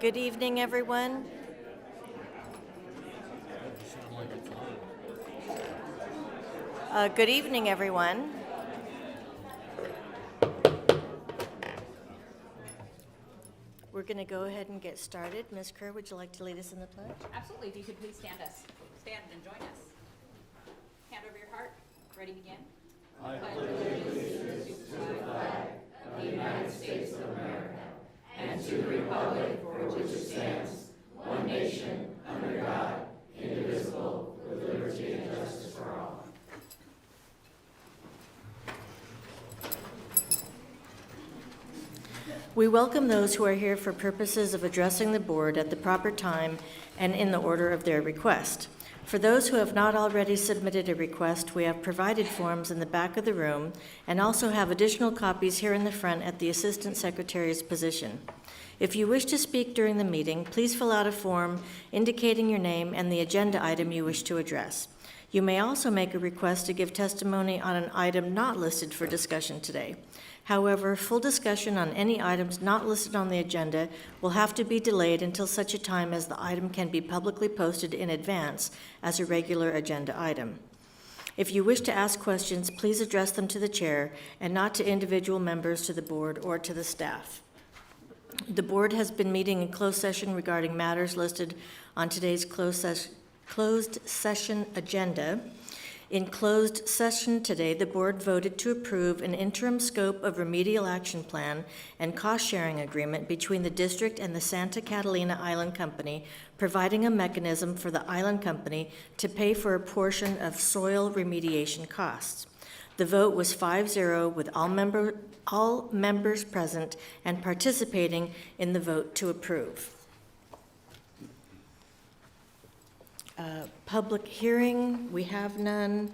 Good evening, everyone. Good evening, everyone. We're going to go ahead and get started. Ms. Kerr, would you like to lead us in the pledge? Absolutely. If you could please stand and join us. Hand over your heart. Ready, begin. I pledge allegiance to the flag of the United States of America and to the republic for which it stands, one nation, under God, indivisible, with liberty and justice for all. We welcome those who are here for purposes of addressing the board at the proper time and in the order of their request. For those who have not already submitted a request, we have provided forms in the back of the room and also have additional copies here in the front at the Assistant Secretary's position. If you wish to speak during the meeting, please fill out a form indicating your name and the agenda item you wish to address. You may also make a request to give testimony on an item not listed for discussion today. However, full discussion on any items not listed on the agenda will have to be delayed until such a time as the item can be publicly posted in advance as a regular agenda item. If you wish to ask questions, please address them to the chair and not to individual members to the board or to the staff. The board has been meeting in closed session regarding matters listed on today's closed session agenda. In closed session today, the board voted to approve an interim scope of remedial action plan and cost-sharing agreement between the district and the Santa Catalina Island Company, providing a mechanism for the island company to pay for a portion of soil remediation costs. The vote was 5-0 with all members present and participating in the vote to approve. Public hearing, we have none.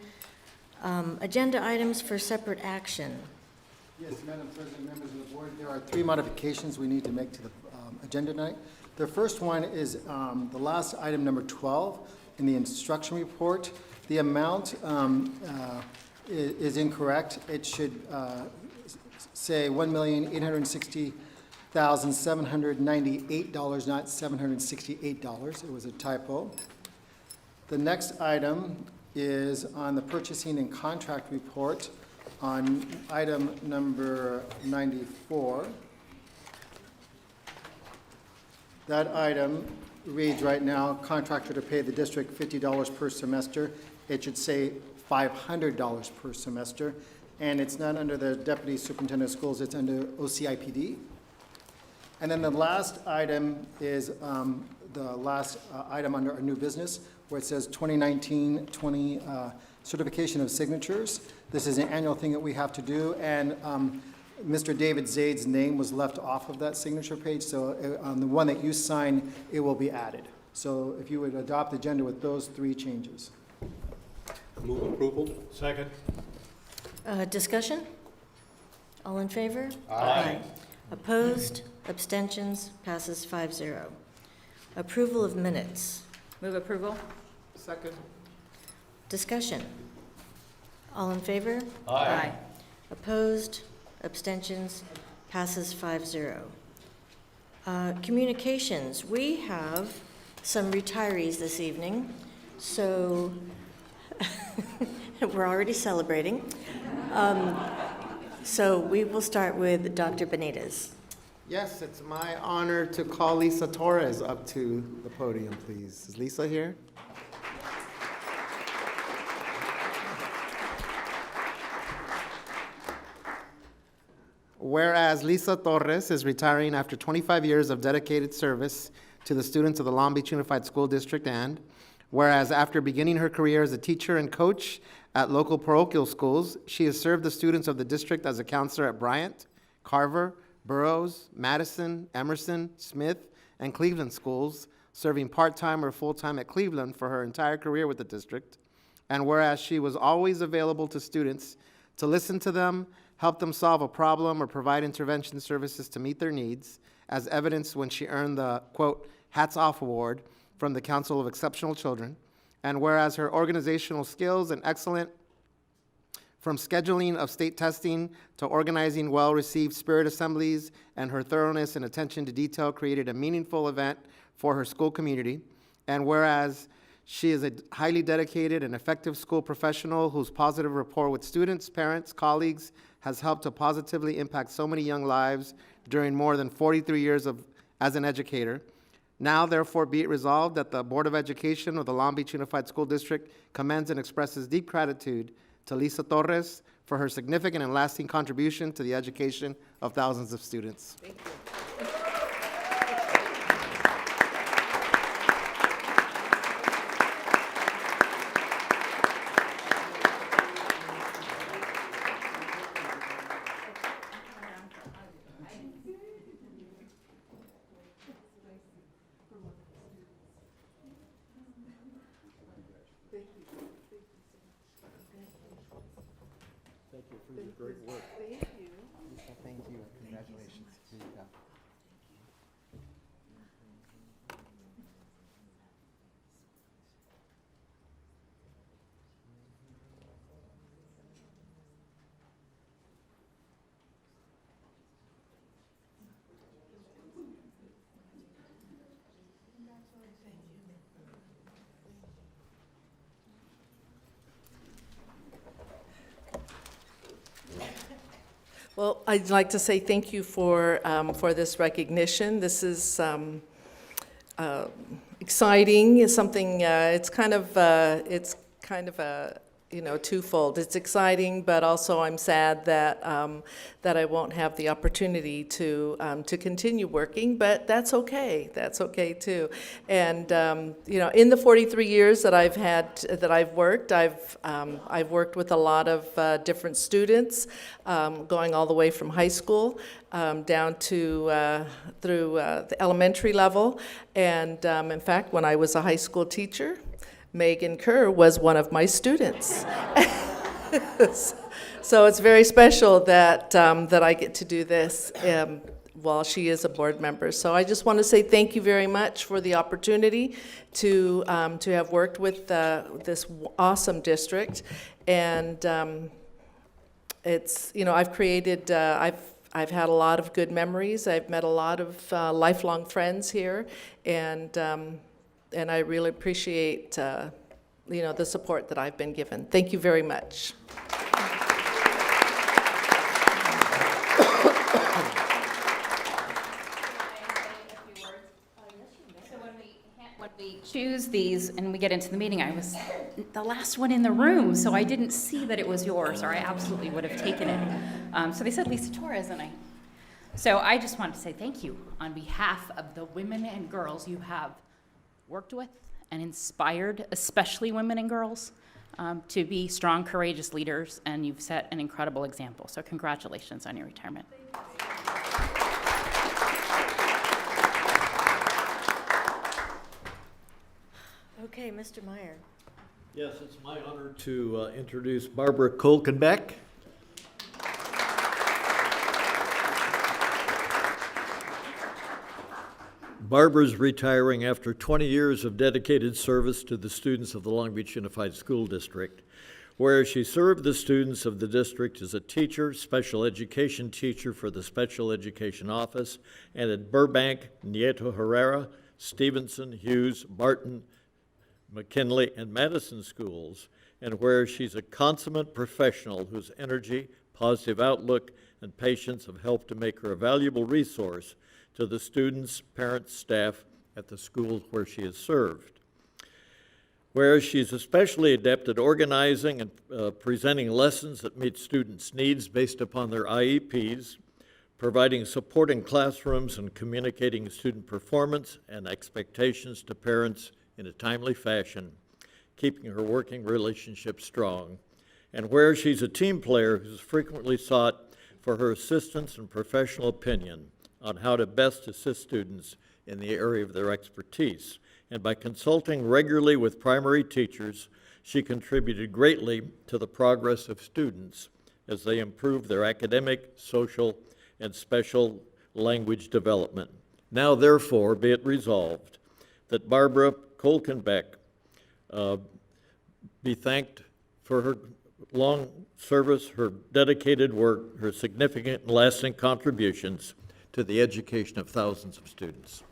Agenda items for separate action. Yes, Madam President, members of the board, there are 3 modifications we need to make to the agenda tonight. The first one is the last item, number 12, in the instruction report. The amount is incorrect. It should say $1,860,798, not $768. It was a typo. The next item is on the purchasing and contract report on item number 94. That item reads right now, contractor to pay the district $50 per semester. It should say $500 per semester, and it's not under the Deputy Superintendent of Schools, it's under OCIPD. And then the last item is the last item under our new business, where it says 2019-20 certification of signatures. This is an annual thing that we have to do, and Mr. David Zaid's name was left off of that signature page, so on the one that you sign, it will be added. So if you would adopt the agenda with those 3 changes. Move approval. Second. Discussion? All in favor? Aye. Opposed? Abstentions? Passes 5-0. Approval of minutes. Move approval. Second. Discussion? All in favor? Aye. Opposed? Abstentions? Passes 5-0. Communications. We have some retirees this evening, so we're already celebrating. So we will start with Dr. Benitez. Yes, it's my honor to call Lisa Torres up to the podium, please. Is Lisa here? Whereas Lisa Torres is retiring after 25 years of dedicated service to the students of the Long Beach Unified School District, and whereas after beginning her career as a teacher and coach at local parochial schools, she has served the students of the district as a counselor at Bryant, Carver, Burroughs, Madison, Emerson, Smith, and Cleveland schools, serving part-time or full-time at Cleveland for her entire career with the district. And whereas she was always available to students to listen to them, help them solve a problem, or provide intervention services to meet their needs, as evidenced when she earned the, quote, Hats Off Award from the Council of Exceptional Children. And whereas her organizational skills and excellent From scheduling of state testing to organizing well-received spirit assemblies, and her thoroughness and attention to detail created a meaningful event for her school community. And whereas she is a highly dedicated and effective school professional whose positive rapport with students, parents, colleagues has helped to positively impact so many young lives during more than 43 years as an educator. Now, therefore, be it resolved that the Board of Education of the Long Beach Unified School District commends and expresses deep gratitude to Lisa Torres for her significant and lasting contribution to the education of thousands of students. Thank you for your great work. Thank you. Congratulations. Here you go. Well, I'd like to say thank you for this recognition. This is exciting. It's something. It's kind of a twofold. It's exciting, but also I'm sad that that I won't have the opportunity to continue working. But that's okay. That's okay too. And in the 43 years that I've worked, I've worked with a lot of different students, going all the way from high school down to through the elementary level. And in fact, when I was a high school teacher, Megan Kerr was one of my students. So it's very special that I get to do this while she is a board member. So I just want to say thank you very much for the opportunity to have worked with this awesome district. And it's, I've created, I've had a lot of good memories. I've met a lot of lifelong friends here, and I really appreciate the support that I've been given. Thank you very much. So when we choose these and we get into the meeting, I was the last one in the room, so I didn't see that it was yours, or I absolutely would have taken it. So they said Lisa Torres, so I just wanted to say thank you on behalf of the women and girls you have worked with and inspired, especially women and girls, to be strong, courageous leaders, and you've set an incredible example. So congratulations on your retirement. Okay, Mr. Meyer. Yes, it's my honor to introduce Barbara Kolkenbeck. Barbara's retiring after 20 years of dedicated service to the students of the Long Beach Unified School District, where she served the students of the district as a teacher, special education teacher for the Special Education Office, and at Burbank, Nieto Herrera, Stevenson, Hughes, Barton, McKinley, and Madison schools, and where she's a consummate professional whose energy, positive outlook, and patience have helped to make her a valuable resource to the students, parents, staff at the schools where she has served. Whereas she's especially adept at organizing and presenting lessons that meet students' needs based upon their IEPs, providing support in classrooms and communicating student performance and expectations to parents in a timely fashion, keeping her working relationship strong. And where she's a team player who's frequently sought for her assistance and professional opinion on how to best assist students in the area of their expertise. And by consulting regularly with primary teachers, she contributed greatly to the progress of students as they improved their academic, social, and special language development. Now, therefore, be it resolved that Barbara Kolkenbeck be thanked for her long service, her dedicated work, her significant and lasting contributions to the education of thousands of students.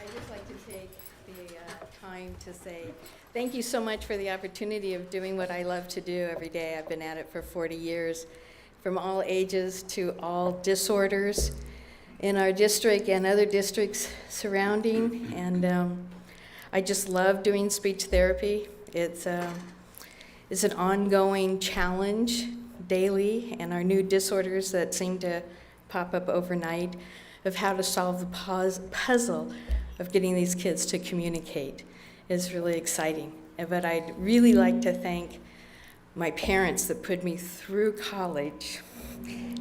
I'd just like to take the time to say thank you so much for the opportunity of doing what I love to do every day. I've been at it for 40 years, from all ages to all disorders in our district and other districts surrounding. And I just love doing speech therapy. It's an ongoing challenge daily, and our new disorders that seem to pop up overnight of how to solve the puzzle of getting these kids to communicate is really exciting. But I'd really like to thank my parents that put me through college.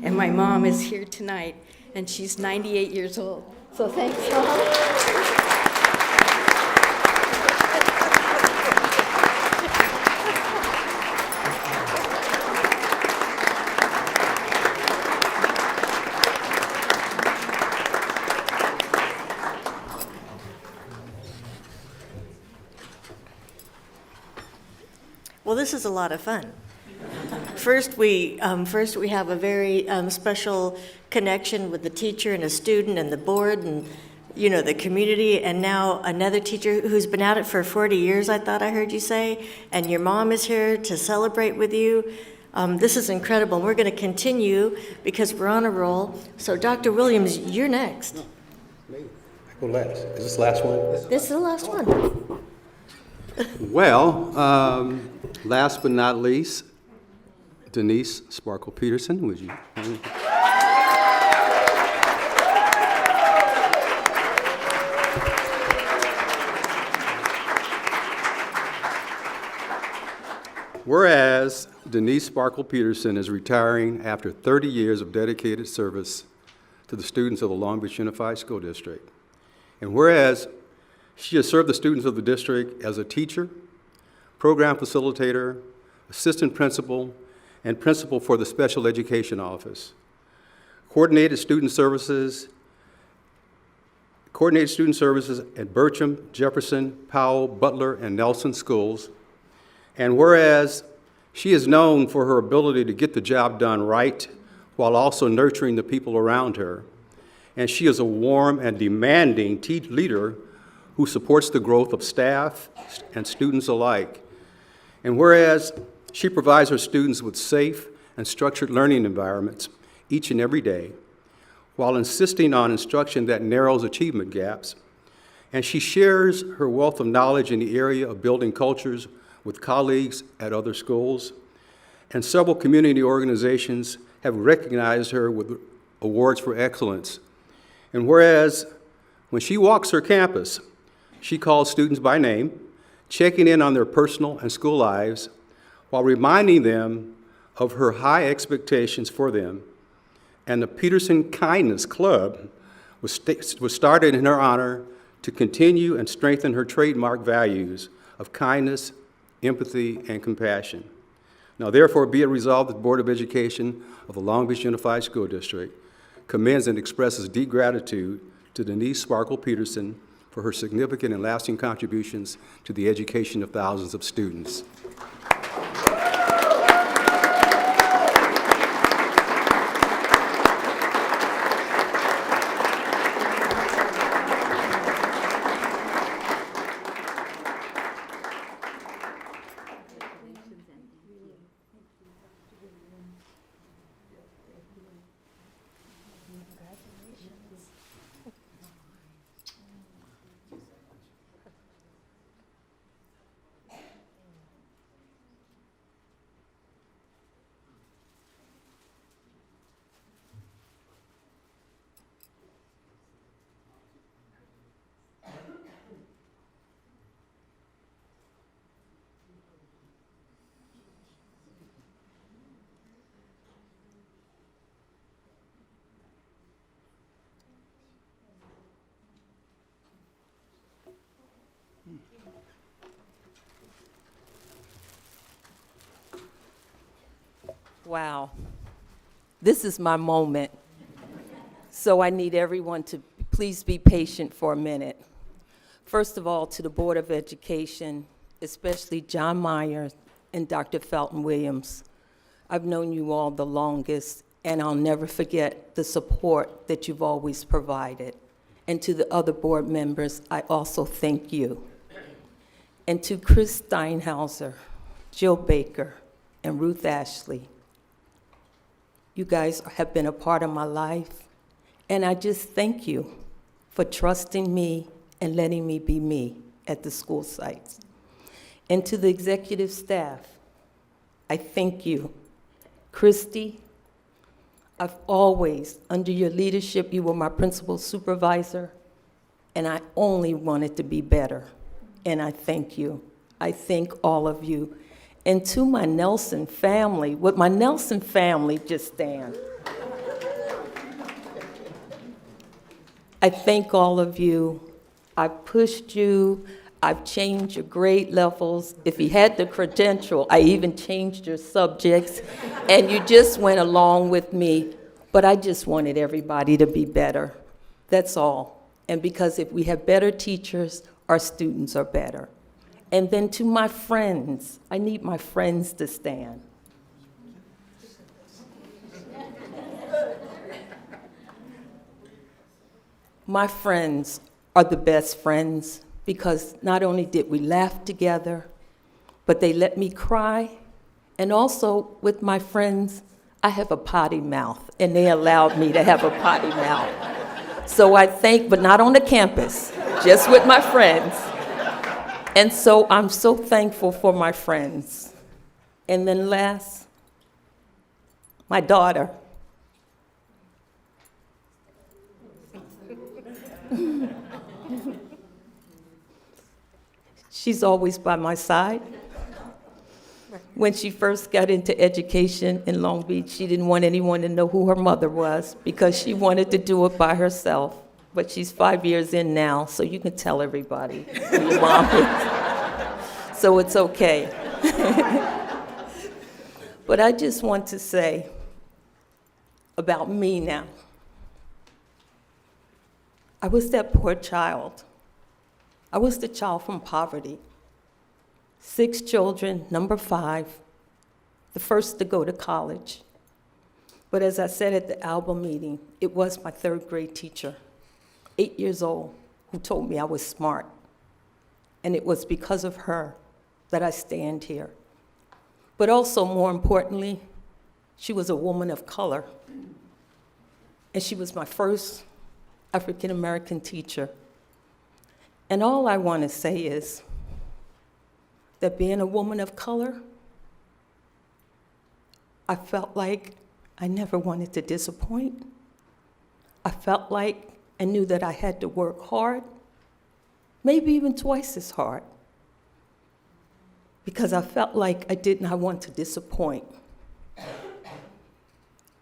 And my mom is here tonight, and she's 98 years old. So thanks, Mom. Well, this is a lot of fun. First, we have a very special connection with the teacher and a student and the board and, you know, the community, and now another teacher who's been at it for 40 years, I thought I heard you say, and your mom is here to celebrate with you. This is incredible. We're going to continue because we're on a roll. So, Dr. Williams, you're next. I go last. Is this the last one? This is the last one. Well, last but not least, Denise Sparkle Peterson, would you? Whereas Denise Sparkle Peterson is retiring after 30 years of dedicated service to the students of the Long Beach Unified School District. And whereas she has served the students of the district as a teacher, program facilitator, assistant principal, and principal for the Special Education Office. Coordinated student services at Bertram, Jefferson, Powell, Butler, and Nelson schools. And whereas she is known for her ability to get the job done right while also nurturing the people around her. And she is a warm and demanding leader who supports the growth of staff and students alike. And whereas she provides her students with safe and structured learning environments each and every day, while insisting on instruction that narrows achievement gaps, and she shares her wealth of knowledge in the area of building cultures with colleagues at other schools, and several community organizations have recognized her with awards for excellence. And whereas when she walks her campus, she calls students by name, checking in on their personal and school lives, while reminding them of her high expectations for them. And the Peterson Kindness Club was started in her honor to continue and strengthen her trademark values of kindness, empathy, and compassion. Now, therefore, be it resolved that the Board of Education of the Long Beach Unified School District commends and expresses deep gratitude to Denise Sparkle Peterson for her significant and lasting contributions to the education of thousands of students. Wow. This is my moment. So I need everyone to please be patient for a minute. First of all, to the Board of Education, especially John Myers and Dr. Felton Williams. I've known you all the longest, and I'll never forget the support that you've always provided. And to the other board members, I also thank you. And to Chris Steinhauser, Jill Baker, and Ruth Ashley, you guys have been a part of my life, and I just thank you for trusting me and letting me be me at the school sites. And to the executive staff, I thank you. Christy, I've always, under your leadership, you were my principal supervisor, and I only wanted to be better. And I thank you. I thank all of you. And to my Nelson family, would my Nelson family just stand? I thank all of you. I've pushed you. I've changed your grade levels. If you had the credential, I even changed your subjects, and you just went along with me. But I just wanted everybody to be better. That's all. And because if we have better teachers, our students are better. And then to my friends, I need my friends to stand. My friends are the best friends because not only did we laugh together, but they let me cry. And also with my friends, I have a potty mouth, and they allowed me to have a potty mouth. So I thank, but not on the campus, just with my friends. And so I'm so thankful for my friends. And then last, my daughter. She's always by my side. When she first got into education in Long Beach, she didn't want anyone to know who her mother was because she wanted to do it by herself. But she's 5 years in now, so you can tell everybody who your mom is. So it's okay. But I just want to say about me now. I was that poor child. I was the child from poverty. 6 children, number 5, the first to go to college. But as I said at the album meeting, it was my 3rd grade teacher, 8 years old, who told me I was smart. And it was because of her that I stand here. But also, more importantly, she was a woman of color. And she was my first African-American teacher. And all I want to say is that being a woman of color, I felt like I never wanted to disappoint. I felt like I knew that I had to work hard, maybe even twice as hard, because I felt like I did not want to disappoint.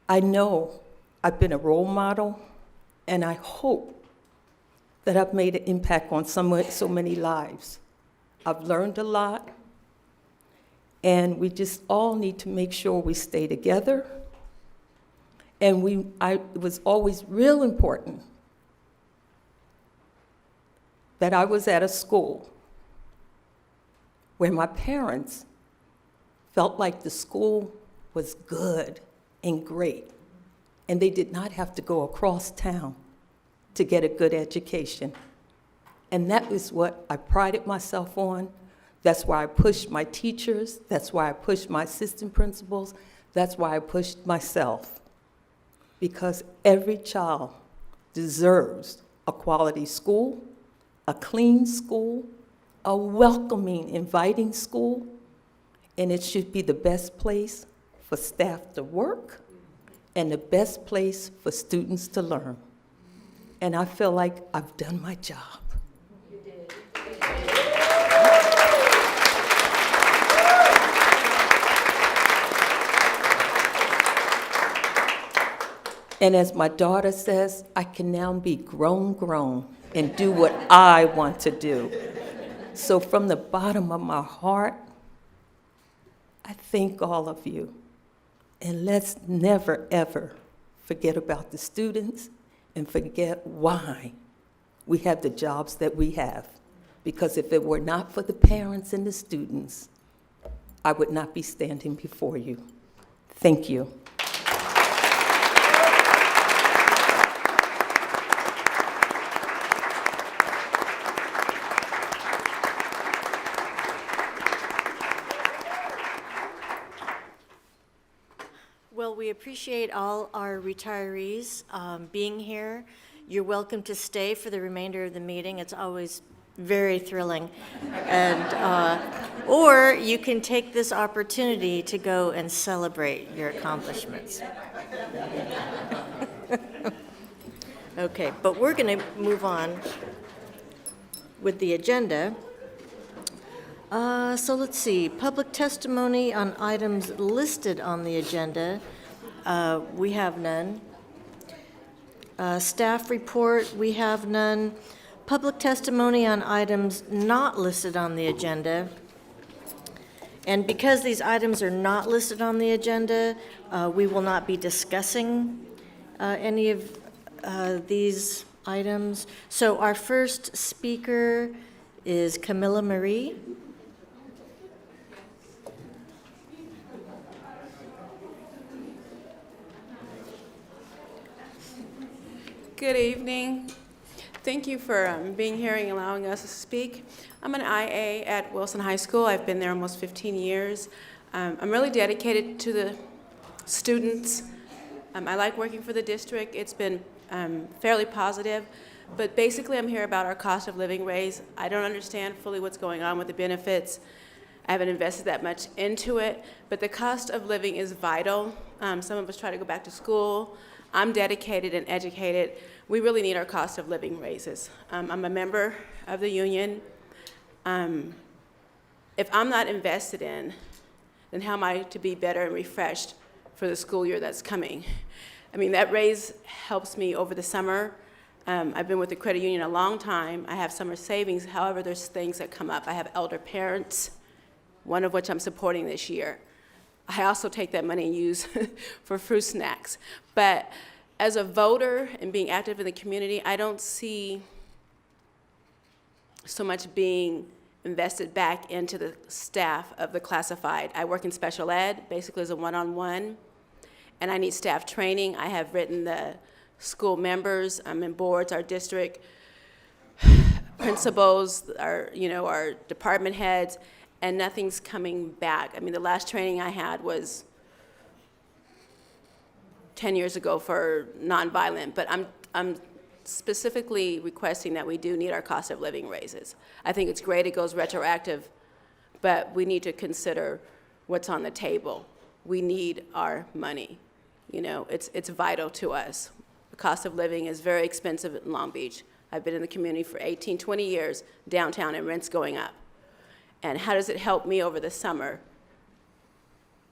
I know I've been a role model, and I hope that I've made an impact on so many lives. I've learned a lot, and we just all need to make sure we stay together. And it was always real important that I was at a school where my parents felt like the school was good and great, and they did not have to go across town to get a good education. And that is what I prided myself on. That's why I pushed my teachers. That's why I pushed my assistant principals. That's why I pushed myself. Because every child deserves a quality school, a clean school, a welcoming, inviting school, and it should be the best place for staff to work and the best place for students to learn. And I feel like I've done my job. You did. And as my daughter says, I can now be grown and do what I want to do. So from the bottom of my heart, I thank all of you. And let's never, ever forget about the students and forget why we have the jobs that we have. Because if it were not for the parents and the students, I would not be standing before you. Thank you. Well, we appreciate all our retirees being here. You're welcome to stay for the remainder of the meeting. It's always very thrilling. And, or you can take this opportunity to go and celebrate your accomplishments. Okay, but we're going to move on with the agenda. So let's see, public testimony on items listed on the agenda. We have none. Staff report, we have none. Public testimony on items not listed on the agenda. And because these items are not listed on the agenda, we will not be discussing any of these items. So our first speaker is Camilla Marie. Good evening. Thank you for being here and allowing us to speak. I'm an IA at Wilson High School. I've been there almost 15 years. I'm really dedicated to the students. I like working for the district. It's been fairly positive, but basically I'm here about our cost of living raise. I don't understand fully what's going on with the benefits. I haven't invested that much into it, but the cost of living is vital. Some of us try to go back to school. I'm dedicated and educated. We really need our cost of living raises. I'm a member of the union. If I'm not invested in, then how am I to be better and refreshed for the school year that's coming? I mean, that raise helps me over the summer. I've been with the credit union a long time. I have summer savings. However, there's things that come up. I have elder parents, one of which I'm supporting this year. I also take that money and use for fruit snacks. But as a voter and being active in the community, I don't see so much being invested back into the staff of the classified. I work in special ed, basically as a one-on-one, and I need staff training. I have written the school members, I'm in boards, our district principals, our department heads, and nothing's coming back. I mean, the last training I had was 10 years ago for nonviolent, but I'm specifically requesting that we do need our cost of living raises. I think it's great it goes retroactive, but we need to consider what's on the table. We need our money. You know, it's vital to us. The cost of living is very expensive in Long Beach. I've been in the community for 18, 20 years, downtown, and rent's going up. And how does it help me over the summer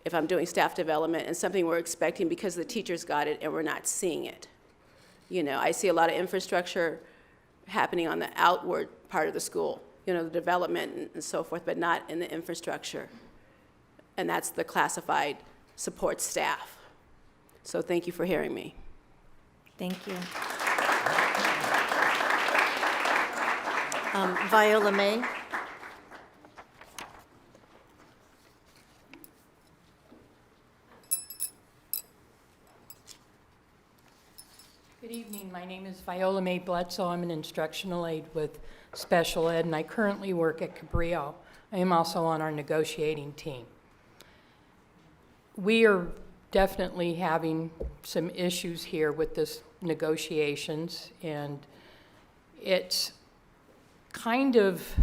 if I'm doing staff development and something we're expecting because the teachers got it and we're not seeing it? You know, I see a lot of infrastructure happening on the outward part of the school, you know, the development and so forth, but not in the infrastructure. And that's the classified support staff. So thank you for hearing me. Thank you. Viola May. Good evening. My name is Viola May Bledsoe. I'm an instructional aide with special ed, and I currently work at Cabrillo. I am also on our negotiating team. We are definitely having some issues here with this negotiations, and it's kind of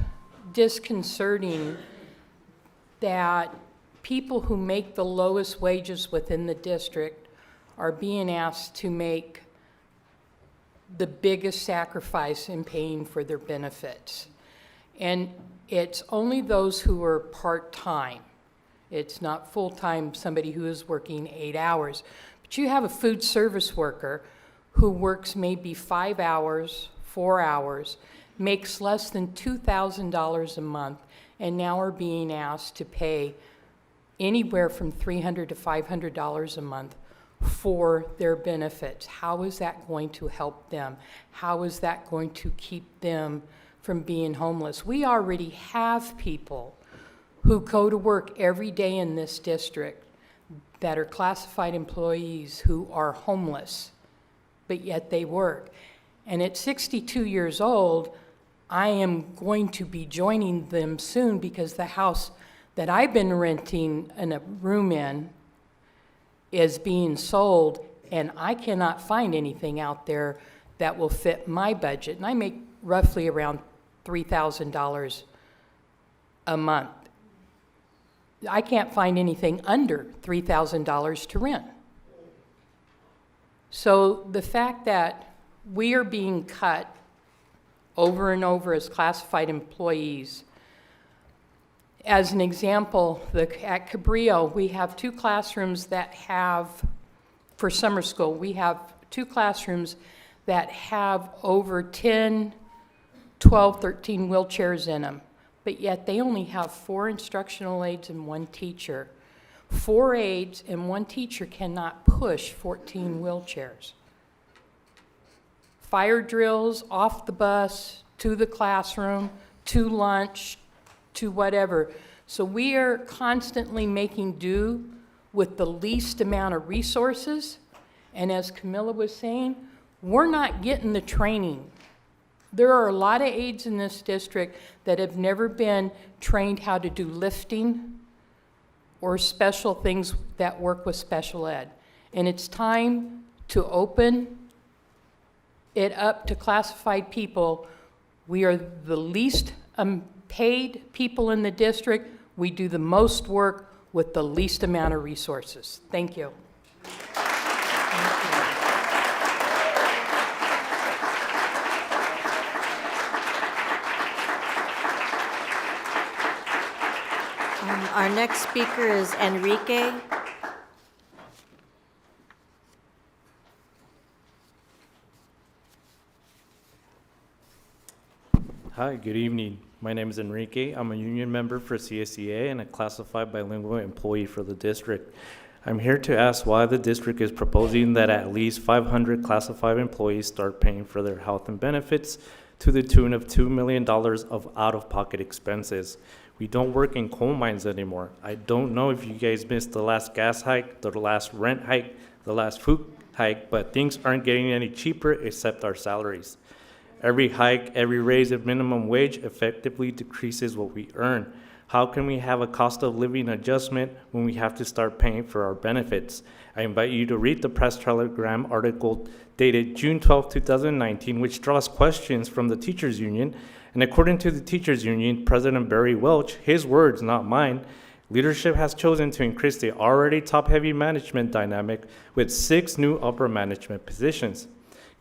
disconcerting that people who make the lowest wages within the district are being asked to make the biggest sacrifice in paying for their benefits. And it's only those who are part-time. It's not full-time, somebody who is working 8 hours. But you have a food service worker who works maybe 5 hours, 4 hours, makes less than $2,000 a month, and now are being asked to pay anywhere from $300 to $500 a month for their benefits. How is that going to help them? How is that going to keep them from being homeless? We already have people who go to work every day in this district that are classified employees who are homeless, but yet they work. And at 62 years old, I am going to be joining them soon because the house that I've been renting in a room in is being sold, and I cannot find anything out there that will fit my budget. And I make roughly around $3,000 a month. I can't find anything under $3,000 to rent. So the fact that we are being cut over and over as classified employees. As an example, at Cabrillo, we have 2 classrooms that have, for summer school, we have 2 classrooms that have over 10, 12, 13 wheelchairs in them, but yet they only have 4 instructional aides and 1 teacher. 4 aides and 1 teacher cannot push 14 wheelchairs. Fire drills, off the bus, to the classroom, to lunch, to whatever. So we are constantly making do with the least amount of resources. And as Camilla was saying, we're not getting the training. There are a lot of aides in this district that have never been trained how to do lifting or special things that work with special ed. And it's time to open it up to classified people. We are the least paid people in the district. We do the most work with the least amount of resources. Thank you. Our next speaker is Enrique. Hi, good evening. My name is Enrique. I'm a union member for CSEA and a classified bilingual employee for the district. I'm here to ask why the district is proposing that at least 500 classified employees start paying for their health and benefits to the tune of $2 million of out-of-pocket expenses. We don't work in coal mines anymore. I don't know if you guys missed the last gas hike, the last rent hike, the last food hike, but things aren't getting any cheaper except our salaries. Every hike, every raise of minimum wage effectively decreases what we earn. How can we have a cost of living adjustment when we have to start paying for our benefits? I invite you to read the Press Telegram article dated June 12, 2019, which draws questions from the teachers union. And according to the teachers union, President Barry Welch, his words, not mine, leadership has chosen to increase the already top-heavy management dynamic with 6 new upper management positions.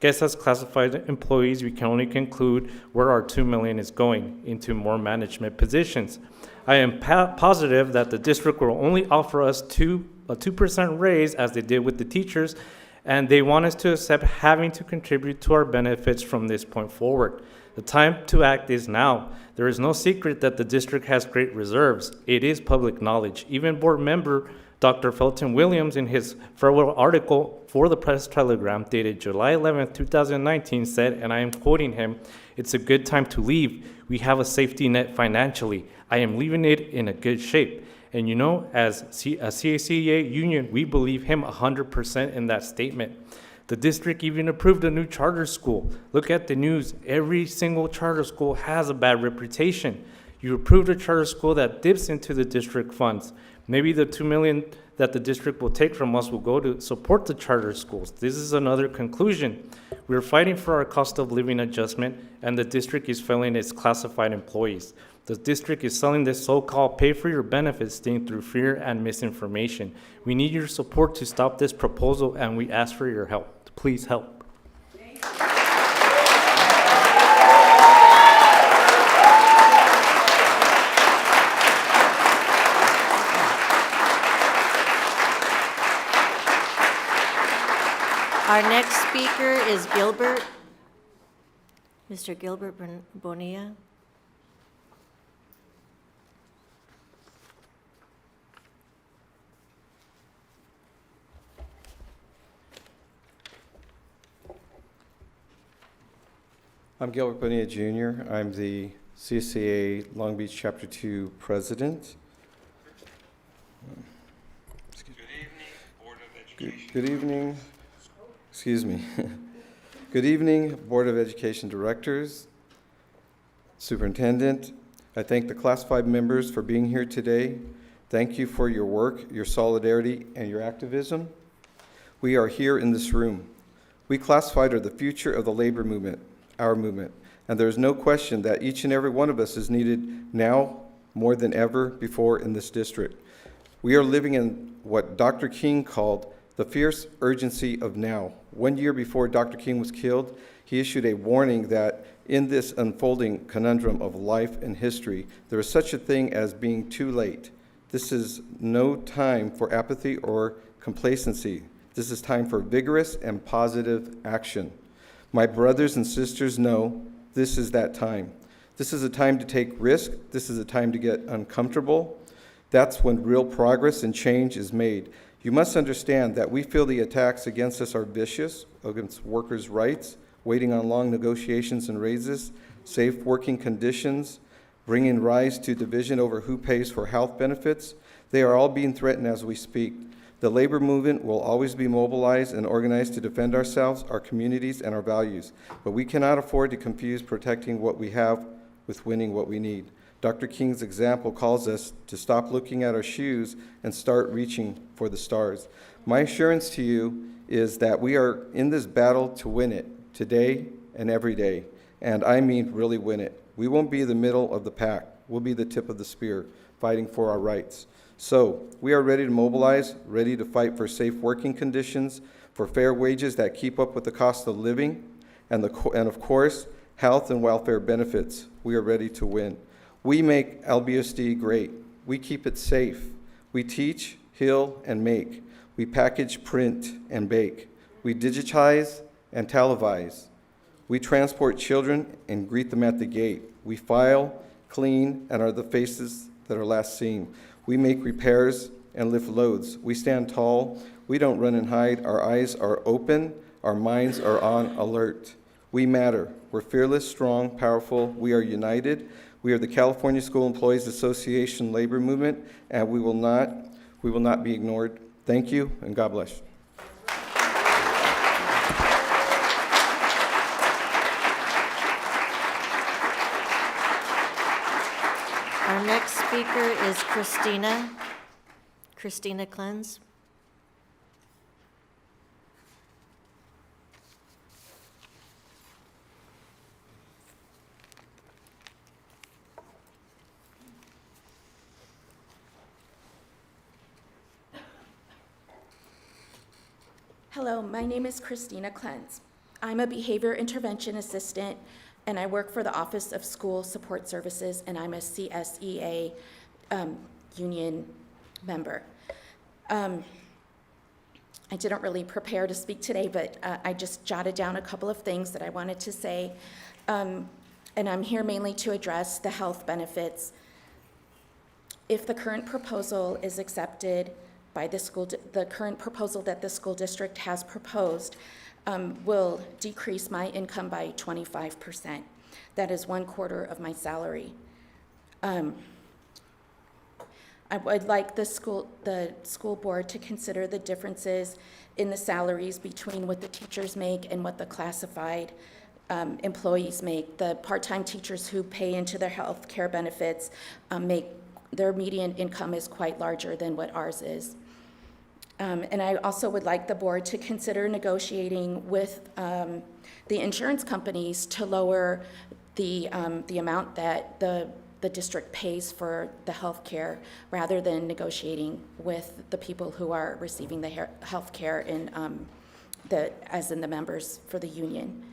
Guess as classified employees, we can only conclude where our $2 million is going, into more management positions. I am positive that the district will only offer us a 2% raise as they did with the teachers, and they want us to accept having to contribute to our benefits from this point forward. The time to act is now. There is no secret that the district has great reserves. It is public knowledge. Even board member Dr. Felton Williams, in his farewell article for the Press Telegram dated July 11, 2019, said, and I am quoting him, "It's a good time to leave. We have a safety net financially. I am leaving it in a good shape." And you know, as a CSEA union, we believe him 100% in that statement. The district even approved a new charter school. Look at the news. Every single charter school has a bad reputation. You approved a charter school that dips into the district funds. Maybe the $2 million that the district will take from us will go to support the charter schools. This is another conclusion. We're fighting for our cost of living adjustment, and the district is failing its classified employees. The district is selling this so-called pay for your benefits thing through fear and misinformation. We need your support to stop this proposal, and we ask for your help. Please help. Our next speaker is Gilbert. Mr. Gilbert Bonilla. I'm Gilbert Bonilla Jr. I'm the CSCA Long Beach Chapter 2 President. Good evening. Excuse me. Good evening, Board of Education Directors, Superintendent. I thank the classified members for being here today. Thank you for your work, your solidarity, and your activism. We are here in this room. We classified are the future of the labor movement, our movement, and there is no question that each and every one of us is needed now more than ever before in this district. We are living in what Dr. King called the fierce urgency of now. 1 year before Dr. King was killed, he issued a warning that in this unfolding conundrum of life and history, there is such a thing as being too late. This is no time for apathy or complacency. This is time for vigorous and positive action. My brothers and sisters know this is that time. This is a time to take risk. This is a time to get uncomfortable. That's when real progress and change is made. You must understand that we feel the attacks against us are vicious, against workers' rights, waiting on long negotiations and raises, safe working conditions, bringing rise to division over who pays for health benefits. They are all being threatened as we speak. The labor movement will always be mobilized and organized to defend ourselves, our communities, and our values. But we cannot afford to confuse protecting what we have with winning what we need. Dr. King's example calls us to stop looking at our shoes and start reaching for the stars. My assurance to you is that we are in this battle to win it, today and every day. And I mean really win it. We won't be the middle of the pack. We'll be the tip of the spear, fighting for our rights. So we are ready to mobilize, ready to fight for safe working conditions, for fair wages that keep up with the cost of living, and of course, health and welfare benefits. We are ready to win. We make LBSD great. We keep it safe. We teach, heal, and make. We package, print, and bake. We digitize and televise. We transport children and greet them at the gate. We file, clean, and are the faces that are last seen. We make repairs and lift loads. We stand tall. We don't run and hide. Our eyes are open. Our minds are on alert. We matter. We're fearless, strong, powerful. We are united. We are the California School Employees Association labor movement, and we will not be ignored. Thank you, and God bless. Our next speaker is Christina Clenz. Hello, my name is Christina Clenz. I'm a behavior intervention assistant, and I work for the Office of School Support Services, and I'm a CSEA union member. I didn't really prepare to speak today, but I just jotted down a couple of things that I wanted to say, and I'm here mainly to address the health benefits. If the current proposal is accepted by the current proposal that the school district has proposed will decrease my income by 25%. That is 1/4 of my salary. I would like the school board to consider the differences in the salaries between what the teachers make and what the classified employees make. The part-time teachers who pay into their health care benefits their median income is quite larger than what ours is. And I also would like the board to consider negotiating with the insurance companies to lower the amount that the district pays for the health care, rather than negotiating with the people who are receiving the health care as in the members for the union.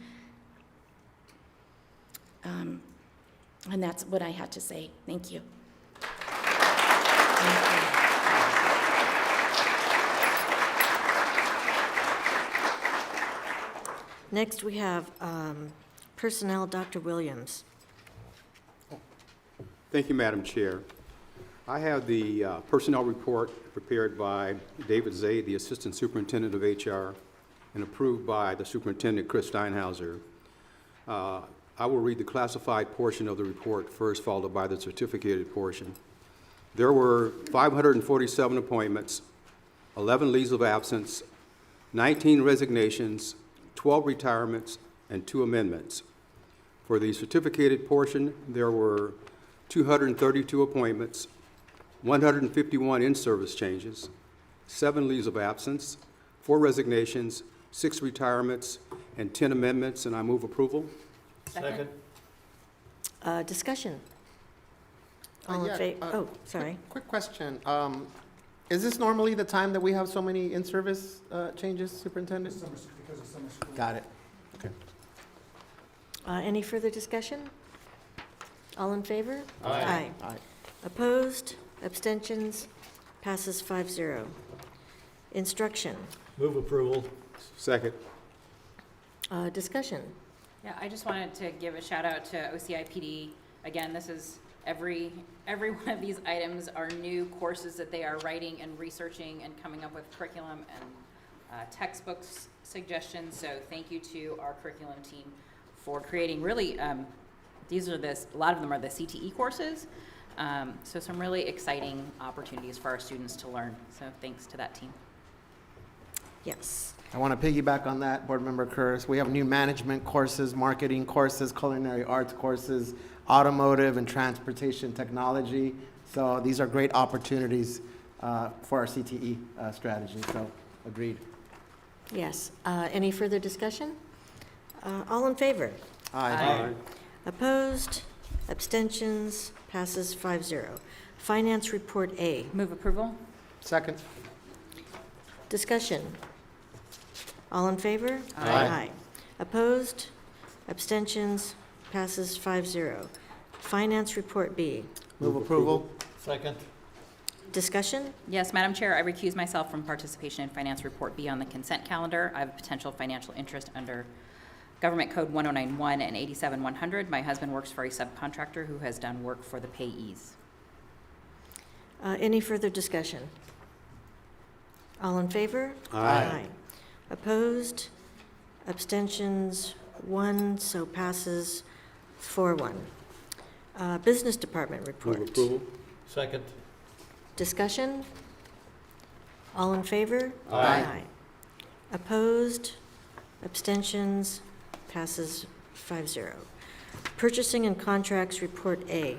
And that's what I had to say. Thank you. Next, we have Personnel, Dr. Williams. Thank you, Madam Chair. I have the personnel report prepared by David Zay, the Assistant Superintendent of HR, and approved by the Superintendent, Chris Steinhauser. I will read the classified portion of the report first, followed by the certificated portion. There were 547 appointments, 11 leaves of absence, 19 resignations, 12 retirements, and 2 amendments. For the certificated portion, there were 232 appointments, 151 in-service changes, 7 leaves of absence, 4 resignations, 6 retirements, and 10 amendments, and I move approval. Second. Discussion. All in Yeah, favor? Oh, sorry. Quick question. Is this normally the time that we have so many in-service changes, Superintendent? Got it. Okay. Any further discussion? All in favor? Aye. Opposed? Abstentions? Passes 5-0. Instruction. Move approval. Second. Discussion. Yeah, I just wanted to give a shout out to OCIPD. Again, this is every one of these items are new courses that they are writing and researching and coming up with curriculum and textbooks suggestions. So thank you to our curriculum team for creating really, a lot of them are the CTE courses. So some really exciting opportunities for our students to learn. So thanks to that team. Yes. I want to piggyback on that, Board Member Curtis. We have new management courses, marketing courses, culinary arts courses, automotive and transportation technology. So these are great opportunities for our CTE strategy. So agreed. Yes. Any further discussion? All in favor? Aye. Opposed? Abstentions? Passes 5-0. Finance Report A. Move approval. Second. Discussion. All in favor? Aye. Opposed? Abstentions? Passes 5-0. Finance Report B. Move approval. Second. Discussion? Yes, Madam Chair, I recuse myself from participation in Finance Report B on the consent calendar. I have a potential financial interest under Government Code 1091 and 87100. My husband works for a subcontractor who has done work for the payees. Any further discussion? All in favor? Aye. Opposed? Abstentions? 1, so passes 4-1. Business Department Report. Move approval. Second. Discussion? All in favor? Aye. Opposed? Abstentions? Passes 5-0. Purchasing and Contracts Report A.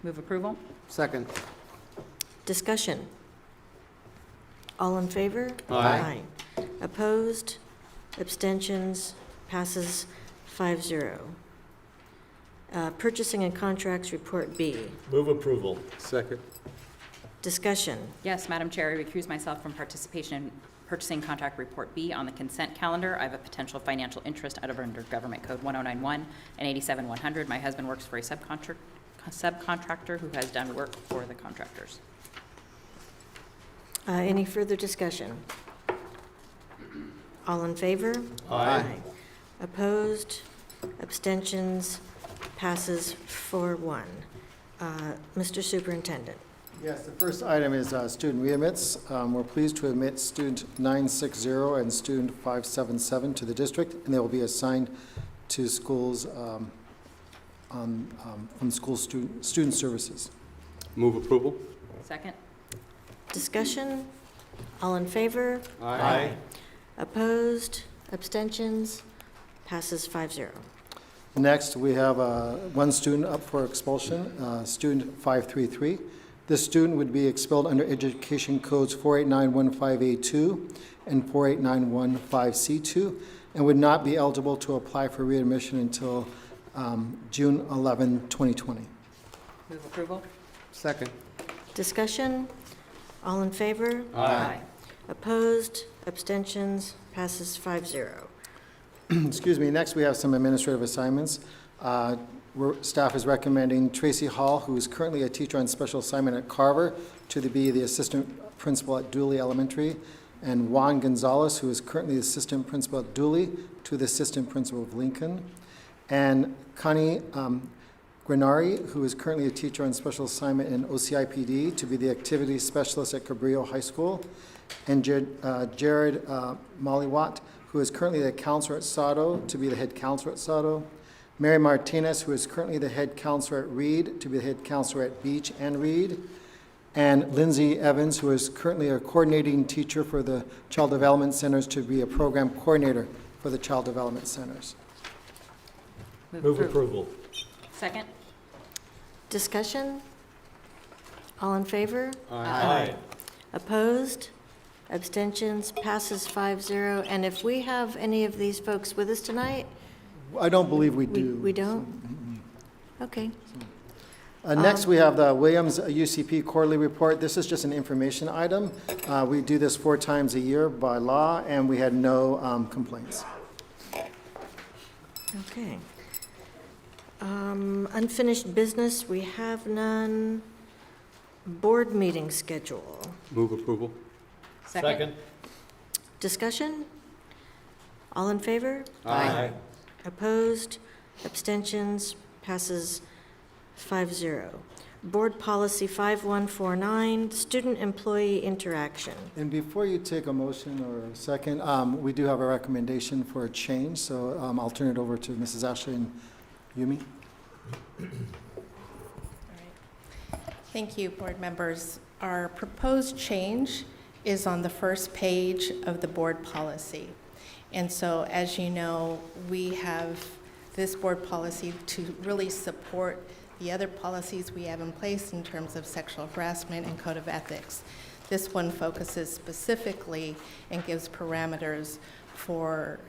Move approval. Second. Discussion? All in favor? Aye. Opposed? Abstentions? Passes 5-0. Purchasing and Contracts Report B. Move approval. Second. Discussion? Yes, Madam Chair, I recuse myself from participation in Purchasing Contract Report B on the consent calendar. I have a potential financial interest out of under Government Code 1091 and 87100. My husband works for a subcontractor who has done work for the contractors. Any further discussion? All in favor? Aye. Opposed? Abstentions? Passes 4-1. Mr. Superintendent. Yes, the first item is student readmits. We're pleased to admit student 960 and student 577 to the district, and they will be assigned to schools from school student services. Move approval. Second. Discussion? All in favor? Aye. Opposed? Abstentions? Passes 5-0. Next, we have one student up for expulsion, student 533. This student would be expelled under Education Codes 48915A2 and 48915C2 and would not be eligible to apply for readmission until June 11, 2020. Move approval. Second. Discussion? All in favor? Aye. Opposed? Abstentions? Passes 5-0. Excuse me. Next, we have some administrative assignments. Staff is recommending Tracy Hall, who is currently a teacher on special assignment at Carver, to be the assistant principal at Dooley Elementary, and Juan Gonzalez, who is currently the assistant principal at Dooley, to the assistant principal of Lincoln, and Connie Grenari, who is currently a teacher on special assignment in OCIPD, to be the activity specialist at Cabrillo High School, and Jared Maliwat, who is currently the counselor at Sato, to be the head counselor at Sato, Mary Martinez, who is currently the head counselor at Reed, to be the head counselor at Beach and Reed. And Lindsay Evans, who is currently a coordinating teacher for the Child Development Centers, to be a program coordinator for the Child Development Centers. Move approval. Second? Discussion? All in favor? Aye. Opposed? Abstentions? Passes 5-0. And if we have any of these folks with us tonight? I don't believe we do. We don't? Okay. Next, we have the Williams UCP quarterly report. This is just an information item. We do this 4 times a year by law, and we had no complaints. Okay. Unfinished business, we have none. Board meeting schedule. Move approval. Second. Discussion? All in favor? Aye. Opposed? Abstentions? Passes 5-0. Board Policy 5149, Student-Employee Interaction. And before you take a motion or a second, we do have a recommendation for a change, so I'll turn it over to Mrs. Ashley and Yumi. Thank you, board members. Our proposed change is on the first page of the board policy. And so, as you know, we have this board policy to really support the other policies we have in place in terms of sexual harassment and code of ethics. This one focuses specifically and gives parameters for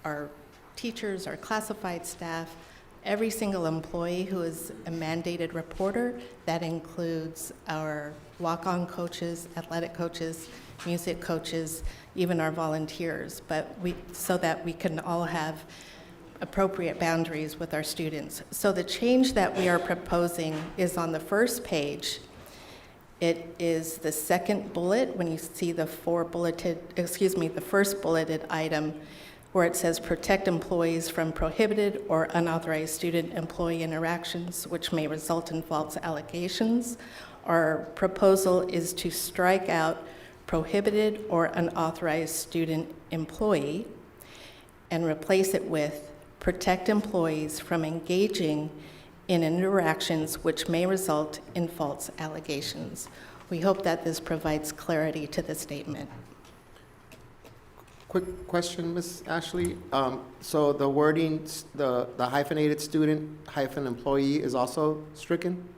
our teachers, our classified staff, every single employee who is a mandated reporter. That includes our walk-on coaches, athletic coaches, music coaches, even our volunteers, so that we can all have appropriate boundaries with our students. So the change that we are proposing is on the first page. It is the second bullet when you see the the first bulleted item, where it says protect employees from prohibited or unauthorized student-employee interactions which may result in false allegations. Our proposal is to strike out prohibited or unauthorized student-employee and replace it with protect employees from engaging in interactions which may result in false allegations. We hope that this provides clarity to the statement. Quick question, Ms. Ashley. So the wording, the hyphenated student hyphen employee is also stricken?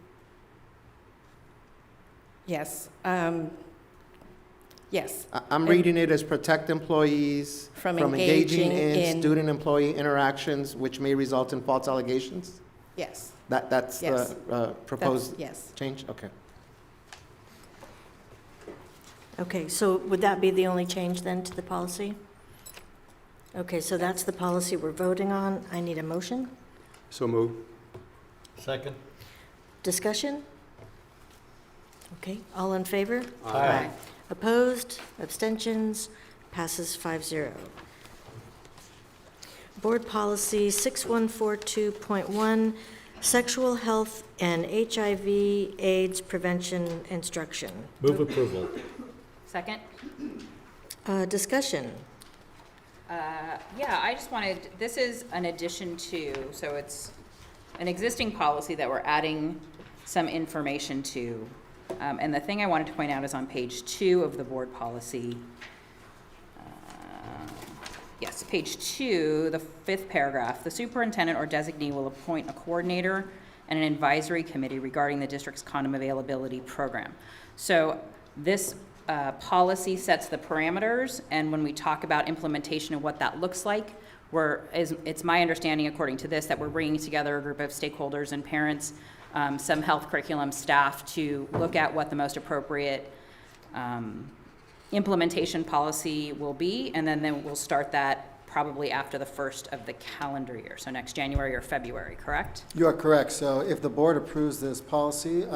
Yes. Yes. I'm reading it as protect employees From from engaging engaging in in- student-employee interactions which may result in false allegations? Yes. That's Yes. the proposed Yes. change? Okay. Okay, so would that be the only change then to the policy? Okay, so that's the policy we're voting on. I need a motion. So move. Second. Discussion? Okay, all in favor? Aye. Opposed? Abstentions? Passes 5-0. Board Policy 6142.1, Sexual Health and HIV/AIDS Prevention Instruction. Move approval. Second? Discussion? Yeah, I just wanted, this is an addition to, so it's an existing policy that we're adding some information to. And the thing I wanted to point out is on page 2 of the board policy. Yes, page 2, the 5th paragraph. The superintendent or designee will appoint a coordinator and an advisory committee regarding the district's condom availability program. So this policy sets the parameters, and when we talk about implementation and what that looks like, it's my understanding, according to this, that we're bringing together a group of stakeholders and parents, some health curriculum staff, to look at what the most appropriate implementation policy will be, and then we'll start that probably after the first of the calendar year, so next January or February, correct? You are correct. So if the board approves this policy,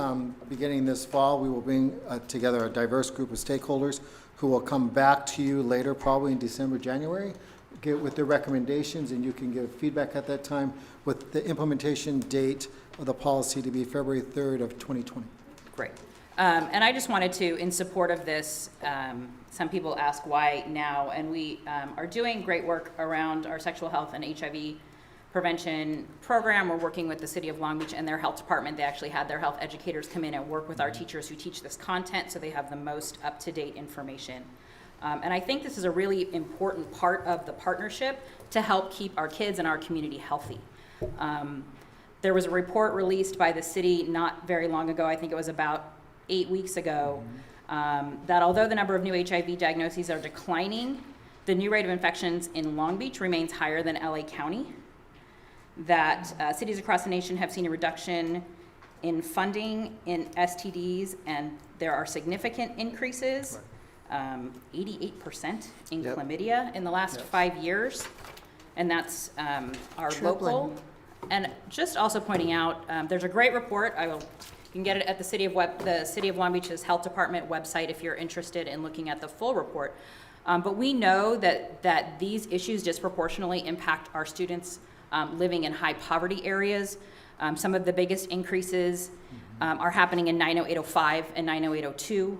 beginning this fall, we will bring together a diverse group of stakeholders who will come back to you later, probably in December, January, get with their recommendations, and you can give feedback at that time, with the implementation date of the policy to be February 3rd of 2020. Great. And I just wanted to, in support of this, some people ask why now, and we are doing great work around our sexual health and HIV prevention program. We're working with the City of Long Beach and their health department. They actually had their health educators come in and work with our teachers who teach this content so they have the most up-to-date information. And I think this is a really important part of the partnership to help keep our kids and our community healthy. There was a report released by the city not very long ago, I think it was about 8 weeks ago, that although the number of new HIV diagnoses are declining, the new rate of infections in Long Beach remains higher than LA County. That cities across the nation have seen a reduction in funding in STDs, and there are significant increases, 88% in chlamydia in the last 5 years, and that's our local. And just also pointing out, there's a great report. You can get it at the City of Long Beach's Health Department website if you're interested in looking at the full report. But we know that these issues disproportionately impact our students living in high poverty areas. Some of the biggest increases are happening in 90805 and 90802.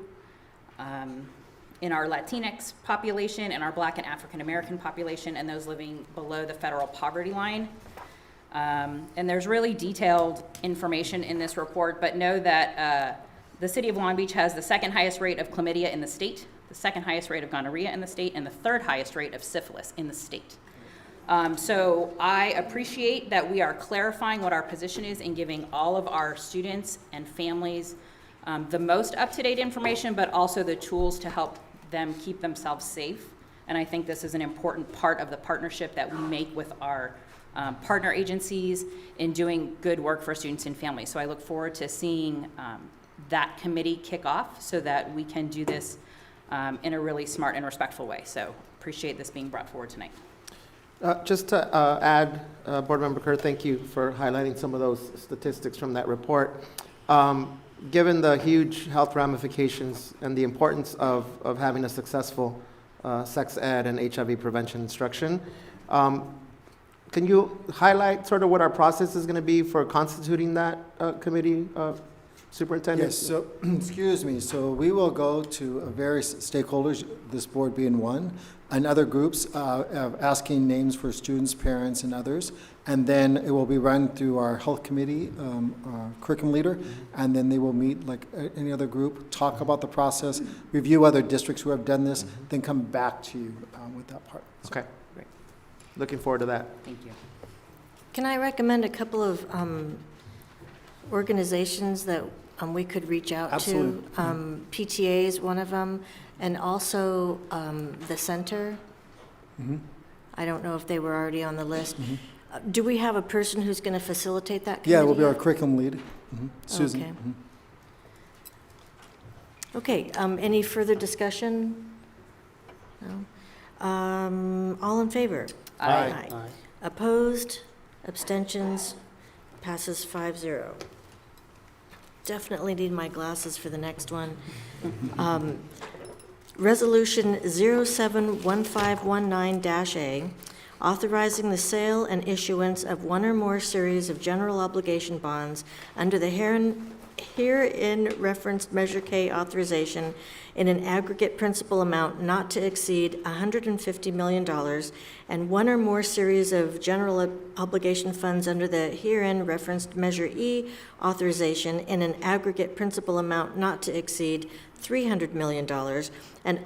In our Latinx population, and our Black and African American population, and those living below the federal poverty line. And there's really detailed information in this report, but know that the City of Long Beach has the second highest rate of chlamydia in the state, the second highest rate of gonorrhea in the state, and the third highest rate of syphilis in the state. So I appreciate that we are clarifying what our position is and giving all of our students and families the most up-to-date information, but also the tools to help them keep themselves safe. And I think this is an important part of the partnership that we make with our partner agencies in doing good work for students and families. So I look forward to seeing that committee kick off so that we can do this in a really smart and respectful way. So appreciate this being brought forward tonight. Just to add, Board Member Kerr, thank you for highlighting some of those statistics from that report. Given the huge health ramifications and the importance of having a successful sex ed and HIV prevention instruction, can you highlight sort of what our process is going to be for constituting that committee, Superintendent? Yes, so, excuse me, so we will go to various stakeholders, this board being one, and other groups asking names for students, parents, and others, and then it will be run through our health committee, our curriculum leader, and then they will meet like any other group, talk about the process, review other districts who have done this, then come back to you with that part. Okay, great. Looking forward to that. Thank you. Can I recommend a couple of organizations that we could reach out Absolutely. to? PTA is one of them, and also the center. I don't know if they were already on the list. Do we have a person who's going to facilitate that committee? Yeah, it will be our yet? curriculum lead, Susan. Okay. Okay, any further discussion? No? All in favor? Aye. Opposed? Abstentions? Passes 5-0. Definitely need my glasses for the next one. Resolution 071519-A, authorizing the sale and issuance of one or more series of general obligation bonds under the herein referenced Measure K authorization in an aggregate principal amount not to exceed $150 million, and one or more series of general obligation funds under the herein referenced Measure E authorization in an aggregate principal amount not to exceed $300 million, and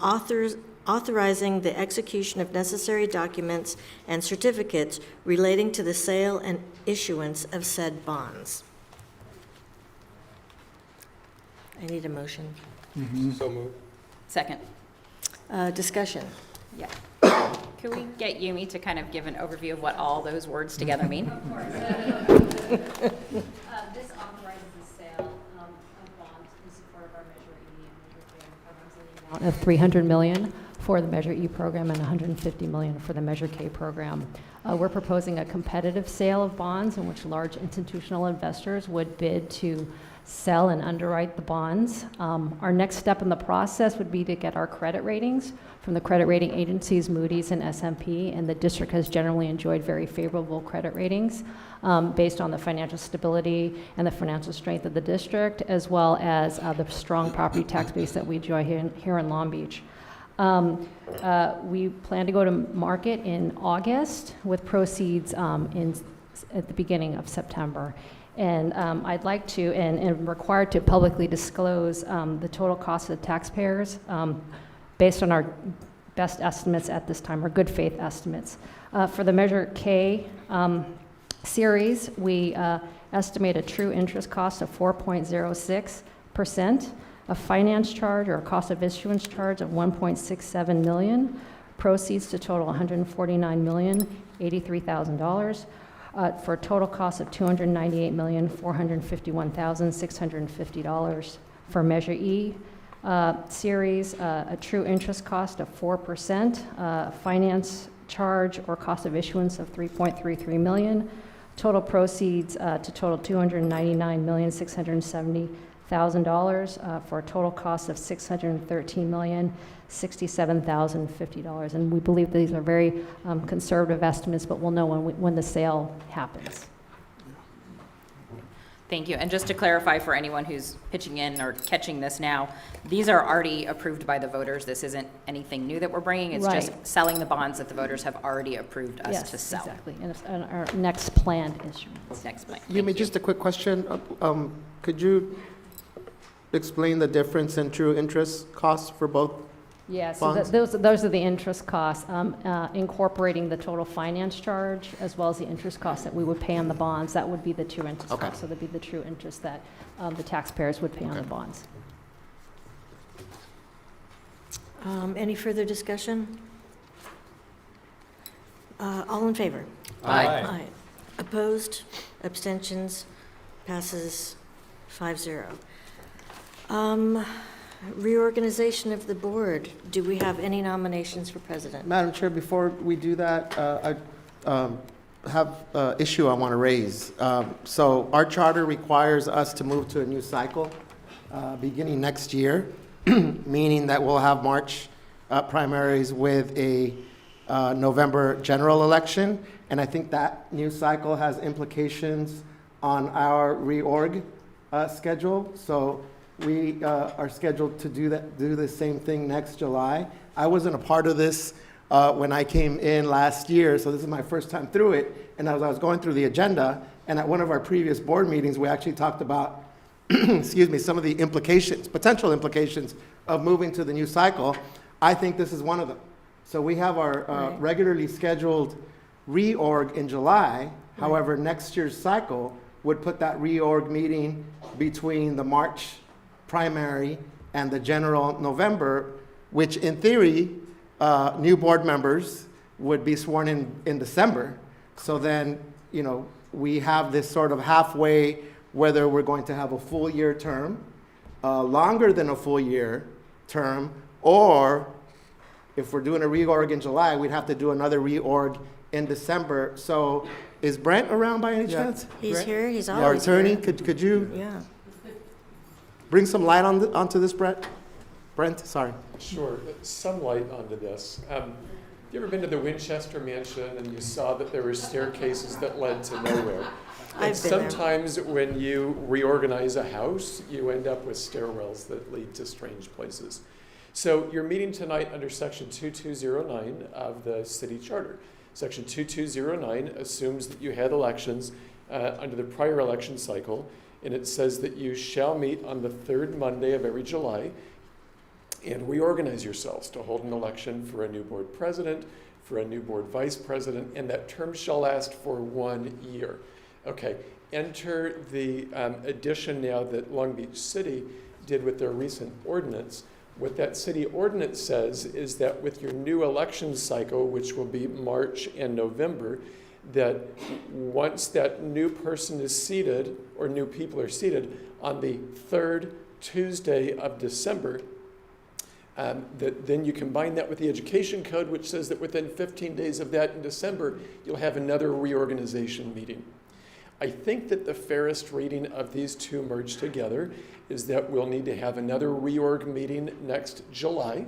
authorizing the execution of necessary documents and certificates relating to the sale and issuance of said bonds. I need a motion. So moved. Second. Discussion. Yeah. Can we get Yumi to kind of give an overview of what all those words together mean? This authorizes the sale of bonds in support of our Measure E and Measure K programs in the amount of $300 million for the Measure E program and $150 million for the Measure K program. We're proposing a competitive sale of bonds in which large institutional investors would bid to sell and underwrite the bonds. Our next step in the process would be to get our credit ratings from the credit rating agencies Moody's and S&P, and the district has generally enjoyed very favorable credit ratings based on the financial stability and the financial strength of the district, as well as the strong property tax base that we enjoy here in Long Beach. We plan to go to market in August with proceeds in at the beginning of September. And I'd like to, and required to publicly disclose the total cost of the taxpayers based on our best estimates at this time, or good faith estimates. For the Measure K series, we estimate a true interest cost of 4.06%, a finance charge or a cost of issuance charge of $1.67 million, proceeds to total $149,083,000, for a total cost of $298,451,650. For Measure E series, a true interest cost of 4%, finance charge or cost of issuance of $3.33 million, total proceeds to total $299,670,000, for a total cost of $613,067,050. And we believe these are very conservative estimates, but we'll know when the sale happens. Thank you. And just to clarify for anyone who's pitching in or catching this now, these are already approved by the voters. This isn't anything new that we're bringing. It's just selling the bonds that the voters have already approved us to sell. Yes, exactly. And it's our next planned issuance. Next plan. Yumi, just a quick question. Could you explain the difference in true interest costs for both Yeah, so bonds? those are the interest costs, incorporating the total finance charge as well as the interest costs that we would pay on the bonds. That would be the true interest costs. So that'd be the true interest that the taxpayers would pay on the bonds. Any further discussion? All in favor? Aye. Opposed? Abstentions? Passes 5-0. Reorganization of the board. Do we have any nominations for president? Madam Chair, before we do that, I have an issue I want to raise. So our charter requires us to move to a new cycle beginning next year, meaning that we'll have March primaries with a November general election. And I think that new cycle has implications on our reorg schedule. So we are scheduled to do the same thing next July. I wasn't a part of this when I came in last year, so this is my first time through it. And as I was going through the agenda, and at one of our previous board meetings, we actually talked about, excuse me, some of the implications, potential implications of moving to the new cycle. I think this is one of them. So we have our regularly scheduled reorg in July. However, next year's cycle would put that reorg meeting between the March primary and the general November, which in theory, new board members would be sworn in December. So then, you know, we have this sort of halfway, whether we're going to have a full year term, longer than a full year term, or if we're doing a reorg in July, we'd have to do another reorg in December. So is Brent around by any chance? He's Brent? here. He's Our always attorney, here. could you Yeah. bring some light onto this, Brent? Brent, sorry. Sure, some light onto this. You ever been to the Winchester Mansion and you saw that there were staircases that led to nowhere? And I've been there. sometimes when you reorganize a house, you end up with stairwells that lead to strange places. So you're meeting tonight under Section 2209 of the City Charter. Section 2209 assumes that you had elections under the prior election cycle, and it says that you shall meet on the third Monday of every July and reorganize yourselves to hold an election for a new board president, for a new board vice president, and that term shall last for 1 year. Okay, enter the addition now that Long Beach City did with their recent ordinance. What that city ordinance says is that with your new election cycle, which will be March and November, that once that new person is seated, or new people are seated, on the third Tuesday of December, that then you combine that with the education code, which says that within 15 days of that in December, you'll have another reorganization meeting. I think that the fairest reading of these two merged together is that we'll need to have another reorg meeting next July,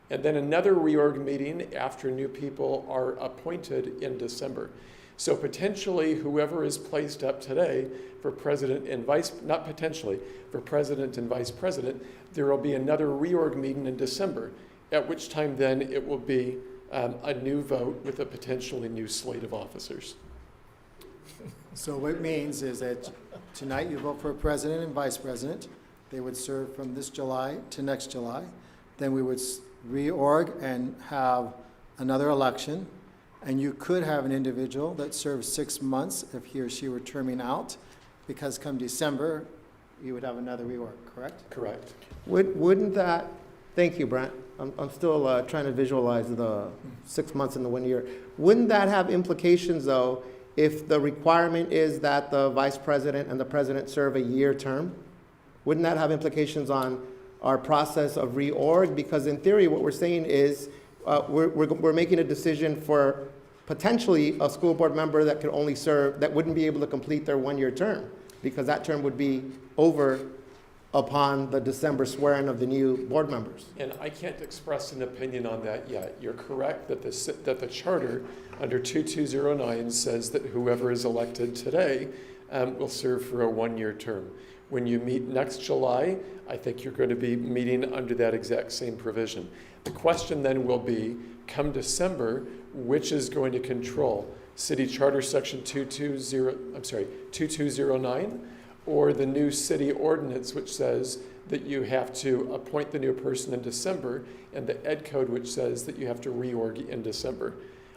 and then another reorg meeting after new people are appointed in December. So potentially, whoever is placed up today for president and vice, not potentially, for president and vice president, there will be another reorg meeting in December, at which time then it will be a new vote with a potentially new slate of officers. So what it means is that tonight you vote for a president and vice president. They would serve from this July to next July. Then we would reorg and have another election. And you could have an individual that serves 6 months if he or she were terming out, because come December, you would have another reorg, correct? Correct. Wouldn't that, thank you, Brent. I'm still trying to visualize the 6 months and the 1 year. Wouldn't that have implications, though, if the requirement is that the vice president and the president serve a year term? Wouldn't that have implications on our process of reorg? Because in theory, what we're saying is we're making a decision for potentially a school board member that could only serve, that wouldn't be able to complete their 1 year term, because that term would be over upon the December swearing of the new board members. And I can't express an opinion on that yet. You're correct that the charter under 2209 says that whoever is elected today will serve for a 1 year term. When you meet next July, I think you're going to be meeting under that exact same provision. The question then will be, come December, which is going to control City Charter Section 2209, or the new city ordinance, which says that you have to appoint the new person in December, and the Ed Code, which says that you have to reorg in December.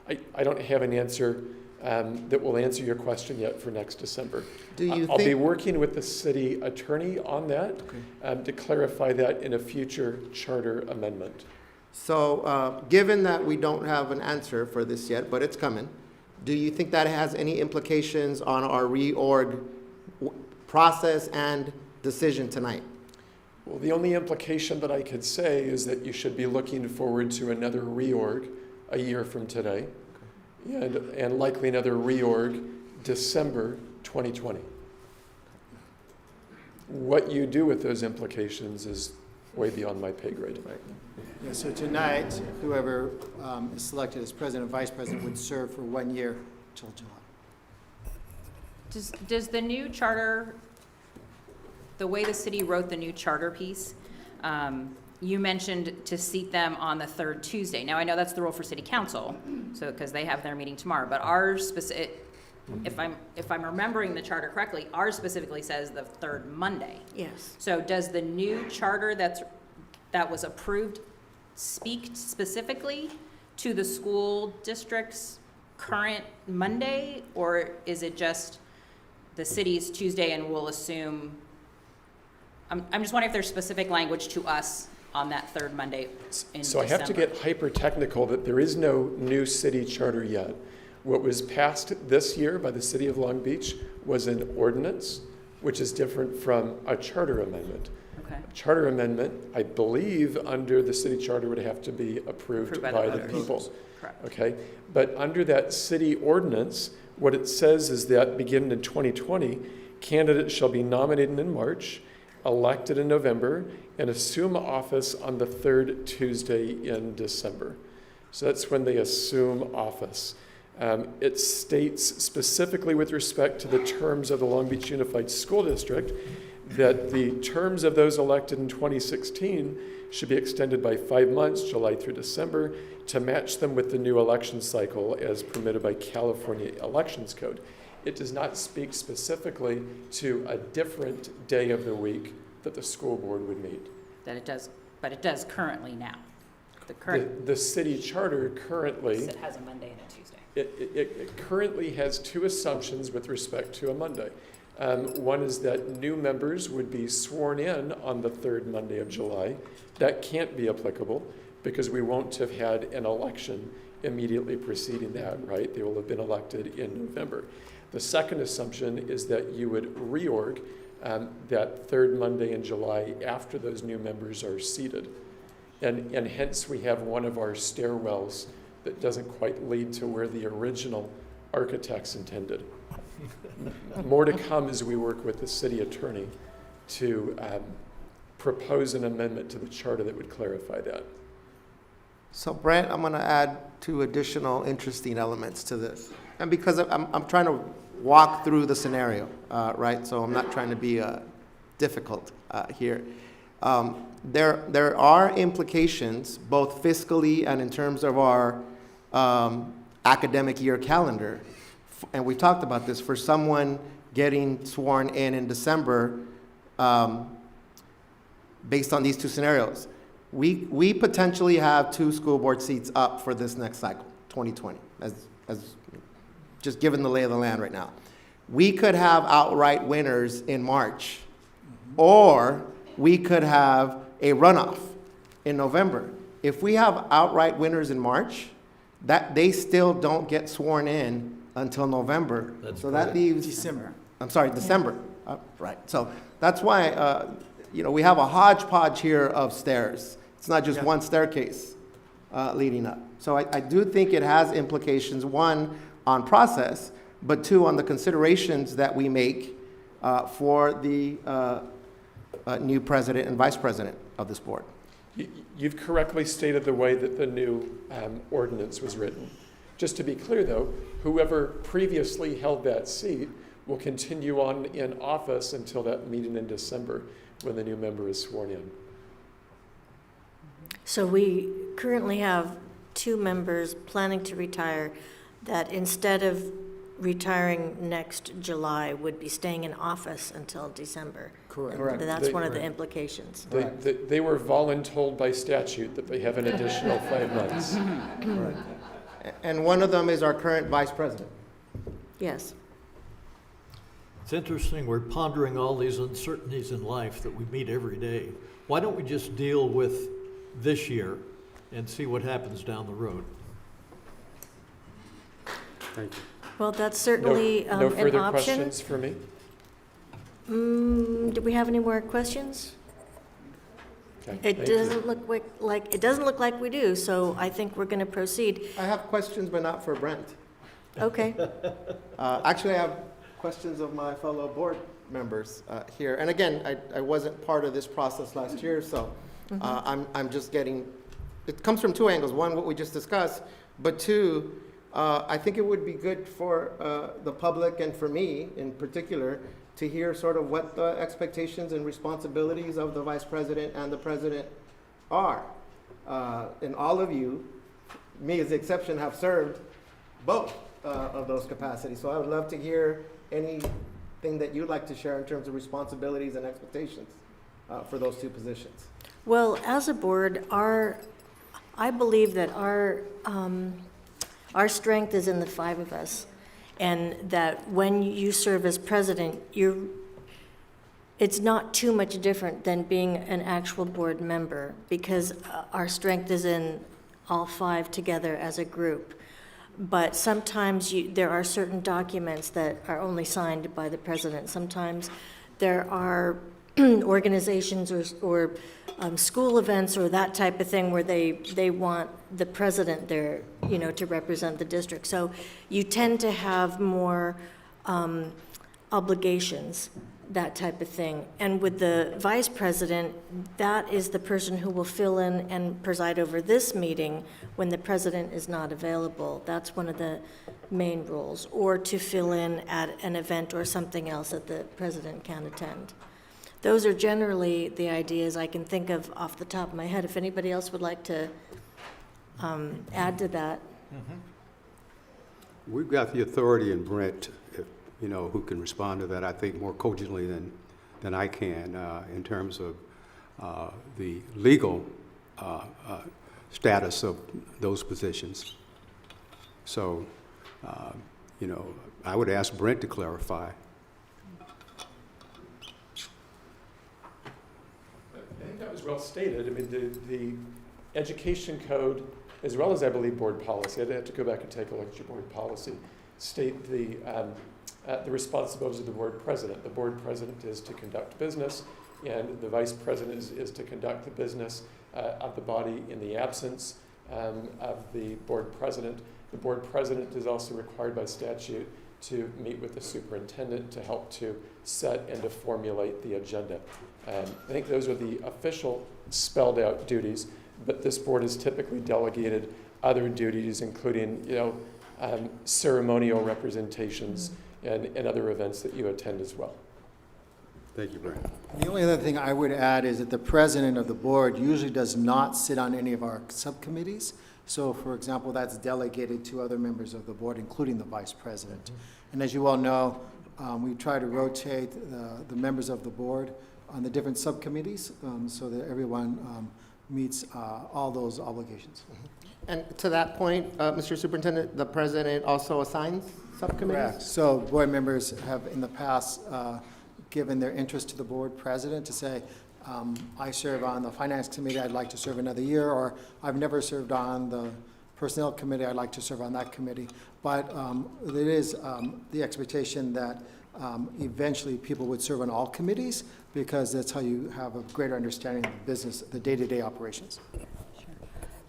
I don't have an answer that will answer your question yet for next December. I'll be working with the city attorney on that to clarify that in a future charter amendment. So given that we don't have an answer for this yet, but it's coming, do you think that has any implications on our reorg process and decision tonight? Well, the only implication that I could say is that you should be looking forward to another reorg a year from today, and likely another reorg December 2020. What you do with those implications is way beyond my pay grade. Yeah, so tonight, whoever is selected as president and vice president would serve for 1 year till July. Does the new charter, the way the city wrote the new charter piece, you mentioned to seat them on the third Tuesday. Now, I know that's the rule for city council, so because they have their meeting tomorrow, but ours specific, if I'm remembering the charter correctly, ours specifically says the third Monday. Yes. So does the new charter that was approved speak specifically to the school district's current Monday, or is it just the city's Tuesday, and we'll assume, I'm just wondering if there's specific language to us on that third Monday in December. So I have to get hyper technical that there is no new city charter yet. What was passed this year by the city of Long Beach was an ordinance, which is different from a charter amendment. Okay. A charter amendment, I believe, under the city charter would have to be approved by the people. Correct. Okay, but under that city ordinance, what it says is that beginning in 2020, candidates shall be nominated in March, elected in November, and assume office on the third Tuesday in December. So that's when they assume office. It states specifically with respect to the terms of the Long Beach Unified School District that the terms of those elected in 2016 should be extended by 5 months, July through December, to match them with the new election cycle as permitted by California Elections Code. It does not speak specifically to a different day of the week that the school board would meet. That it does, but it does currently now. The city charter currently, It has a Monday and a Tuesday. it currently has two assumptions with respect to a Monday. One is that new members would be sworn in on the third Monday of July. That can't be applicable because we won't have had an election immediately preceding that, right? They will have been elected in November. The second assumption is that you would reorg that third Monday in July after those new members are seated. And hence we have one of our stairwells that doesn't quite lead to where the original architects intended. More to come as we work with the city attorney to propose an amendment to the charter that would clarify that. So Brent, I'm going to add two additional interesting elements to this. And because I'm trying to walk through the scenario, right? So I'm not trying to be difficult here. There are implications, both fiscally and in terms of our academic year calendar, and we talked about this, for someone getting sworn in December, based on these two scenarios. We potentially have 2 school board seats up for this next cycle, 2020, as just given the lay of the land right now. We could have outright winners in March, or we could have a runoff in November. If we have outright winners in March, that they still don't get sworn in until November. So that leaves December. I'm sorry, December. Right. So that's why we have a hodgepodge here of stairs. It's not just one staircase leading up. So I do think it has implications, one, on process, but two, on the considerations that we make for the new president and vice president of this board. You've correctly stated the way that the new ordinance was written. Just to be clear, though, whoever previously held that seat will continue on in office until that meeting in December when the new member is sworn in. So we currently have 2 members planning to retire that instead of retiring next July would be staying in office until December. Correct. And that's one of the implications. They were voluntold by statute that they have an additional 5 months. Right. And one of them is our current vice president. Yes. It's interesting, we're pondering all these uncertainties in life that we meet every day. Why don't we just deal with this year and see what happens down the road? Thank you. Well, that's certainly No an further option. questions for me? Do we have any more questions? Okay, It thank you. doesn't look like we do, so I think we're going to proceed. I have questions, but not for Brent. Okay. Actually, I have questions of my fellow board members here. And again, I wasn't part of this process last year, so I'm just getting, it comes from 2 angles. One, what we just discussed, but 2, I think it would be good for the public and for me in particular to hear sort of what the expectations and responsibilities of the vice president and the president are. And all of you, me as the exception, have served both of those capacities. So I would love to hear anything that you'd like to share in terms of responsibilities and expectations for those 2 positions. Well, as a board, I believe that our strength is in the 5 of us, and that when you serve as president, it's not too much different than being an actual board member, because our strength is in all 5 together as a group. But sometimes there are certain documents that are only signed by the president. Sometimes there are organizations or school events or that type of thing where they want the president there, to represent the district. So you tend to have more obligations, that type of thing. And with the vice president, that is the person who will fill in and preside over this meeting when the president is not available. That's one of the main roles, or to fill in at an event or something else that the president can attend. Those are generally the ideas I can think of off the top of my head. If anybody else would like to add to that. We've got the authority in Brent, who can respond to that, I think, more cogently than I can in terms of the legal status of those positions. So, I would ask Brent to clarify. I think that was well stated. I mean, the education code, as well as I believe board policy, I'd have to go back and take a look at your board policy, state the responsibilities of the board president. The board president is to conduct business, and the vice president is to conduct the business of the body in the absence of the board president. The board president is also required by statute to meet with the superintendent to help to set and to formulate the agenda. I think those are the official spelled out duties, but this board has typically delegated other duties, including, ceremonial representations and other events that you attend as well. Thank you, Brian. The only other thing I would add is that the president of the board usually does not sit on any of our subcommittees. So, for example, that's delegated to other members of the board, including the vice president. And as you all know, we try to rotate the members of the board on the different subcommittees so that everyone meets all those obligations. And to that point, Mr. Superintendent, the president also assigns subcommittees? Correct. So board members have in the past given their interest to the board president to say, I serve on the finance committee, I'd like to serve another year, or I've never served on the personnel committee, I'd like to serve on that committee. But it is the expectation that eventually people would serve on all committees because that's how you have a greater understanding of the business, the day-to-day operations.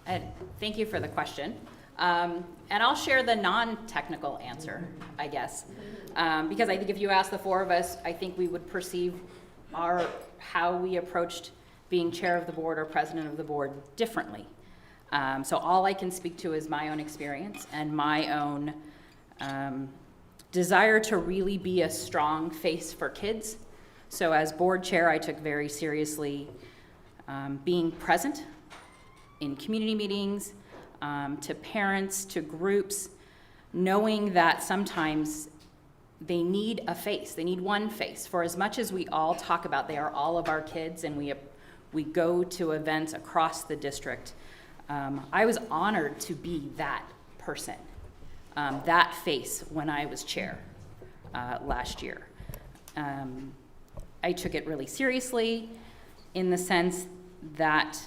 And thank you for the question. And I'll share the non-technical answer, I guess. Because I think if you ask the four of us, I think we would perceive how we approached being chair of the board or president of the board differently. So all I can speak to is my own experience and my own desire to really be a strong face for kids. So as board chair, I took very seriously being present in community meetings, to parents, to groups, knowing that sometimes they need a face, they need one face. For as much as we all talk about they are all of our kids and we go to events across the district, I was honored to be that person, that face when I was chair last year. I took it really seriously in the sense that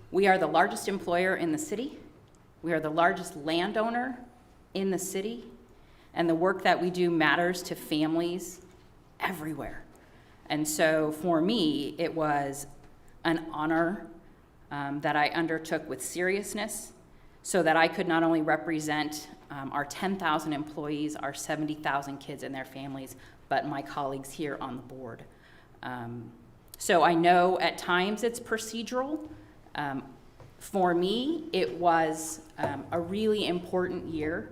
we are the largest employer in the city. We are the largest landowner in the city. And the work that we do matters to families everywhere. And so for me, it was an honor that I undertook with seriousness so that I could not only represent our 10,000 employees, our 70,000 kids and their families, but my colleagues here on the board. So I know at times it's procedural. For me, it was a really important year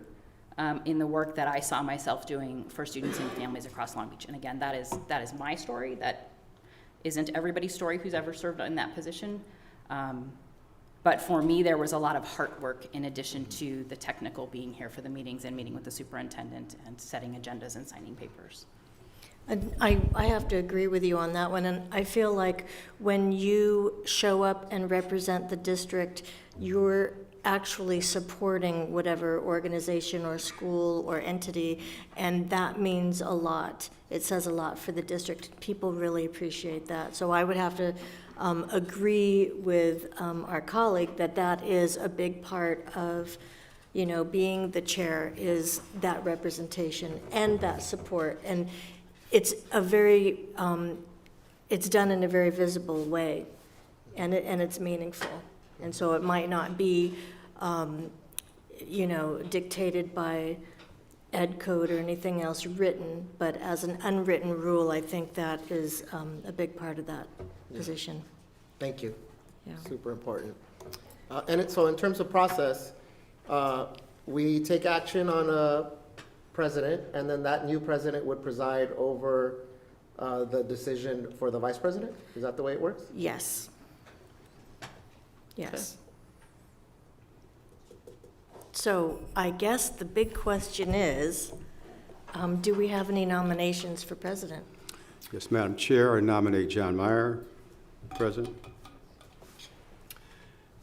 in the work that I saw myself doing for students and families across Long Beach. And again, that is my story. That isn't everybody's story who's ever served in that position. But for me, there was a lot of heart work in addition to the technical being here for the meetings and meeting with the superintendent and setting agendas and signing papers. And I have to agree with you on that one, and I feel like when you show up and represent the district, you're actually supporting whatever organization or school or entity, and that means a lot. It says a lot for the district. People really appreciate that. So I would have to agree with our colleague that that is a big part of, being the chair, is that representation and that support. And it's it's done in a very visible way, and it's meaningful. And so it might not be, dictated by ed code or anything else written, but as an unwritten rule, I think that is a big part of that position. Thank you. Yeah. Super important. So in terms of process, we take action on a president, and then that new president would preside over the decision for the vice president? Is that the way it works? Yes. Yes. So I guess the big question is, do we have any nominations for president? Yes, Madam Chair, I nominate John Meyer, President.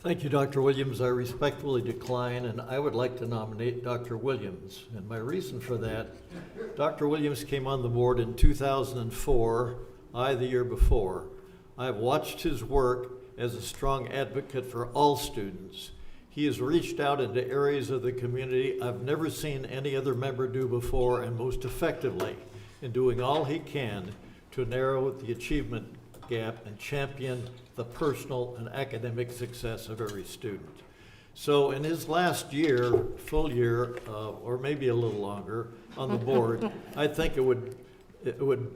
Thank you, Dr. Williams. I respectfully decline, and I would like to nominate Dr. Williams. And my reason for that, Dr. Williams came on the board in 2004, I the year before. I've watched his work as a strong advocate for all students. He has reached out into areas of the community I've never seen any other member do before, and most effectively in doing all he can to narrow the achievement gap and champion the personal and academic success of every student. So in his last year, full year, or maybe a little longer on the board, I think it would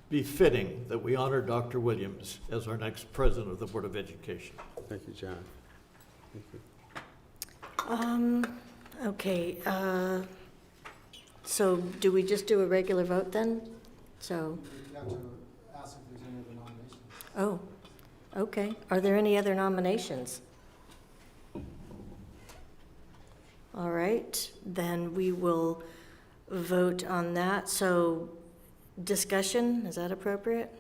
be fitting that we honor Dr. Williams as our next president of the Board of Education. Thank you, John. Thank you. Okay, so do we just do a regular vote then? So, You have to ask if there's any other nominations. oh, okay. Are there any other nominations? All right, then we will vote on that. So, discussion, is that appropriate?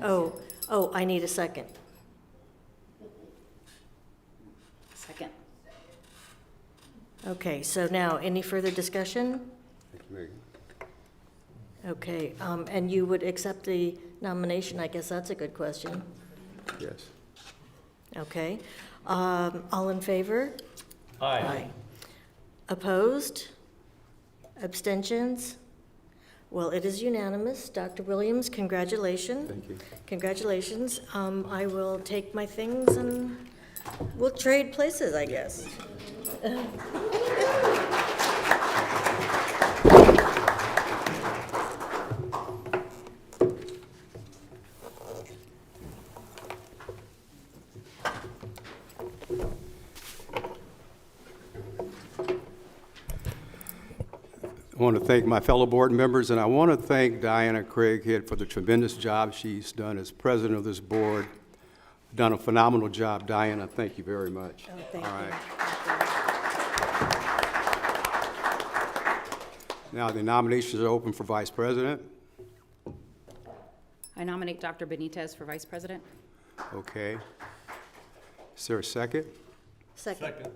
Oh, I need a second. Second. Okay, so now, any further discussion? Thank you, Megan. Okay, and you would accept the nomination? I guess that's a good question. Yes. Okay. All in favor? Aye. Opposed? Abstentions? Well, it is unanimous. Dr. Williams, congratulations. Thank you. Congratulations. I will take my things and we'll trade places, I guess. I want to thank my fellow board members, and I want to thank Diana Craighead for the tremendous job she's done as president of this board. Done a phenomenal job, Diana. Thank you very much. Oh, thank All you. right. Now, the nominations are open for vice president. I nominate Dr. Benitez for vice president. Okay. Is there a second? Second.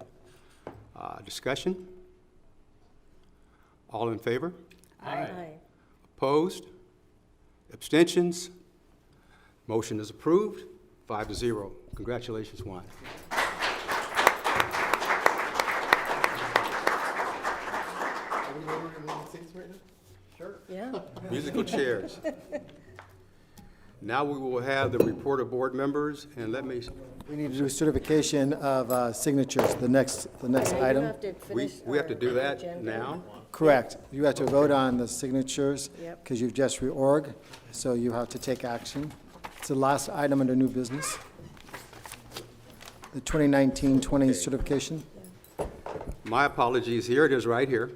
Discussion? All in favor? Aye. Opposed? Abstentions? Motion is approved, 5-0. Congratulations, Juan. Sure. Yeah. Musical chairs. Now we will have the report of board members, and let me, We need to do certification of signatures, the next You item. have to we finish have to our do that agenda. now? Correct. You have to vote on the signatures Yep. because you've just reorg, so you have to take action. It's the last item under new business. The 2019-20 certification. My apologies, here it is right here.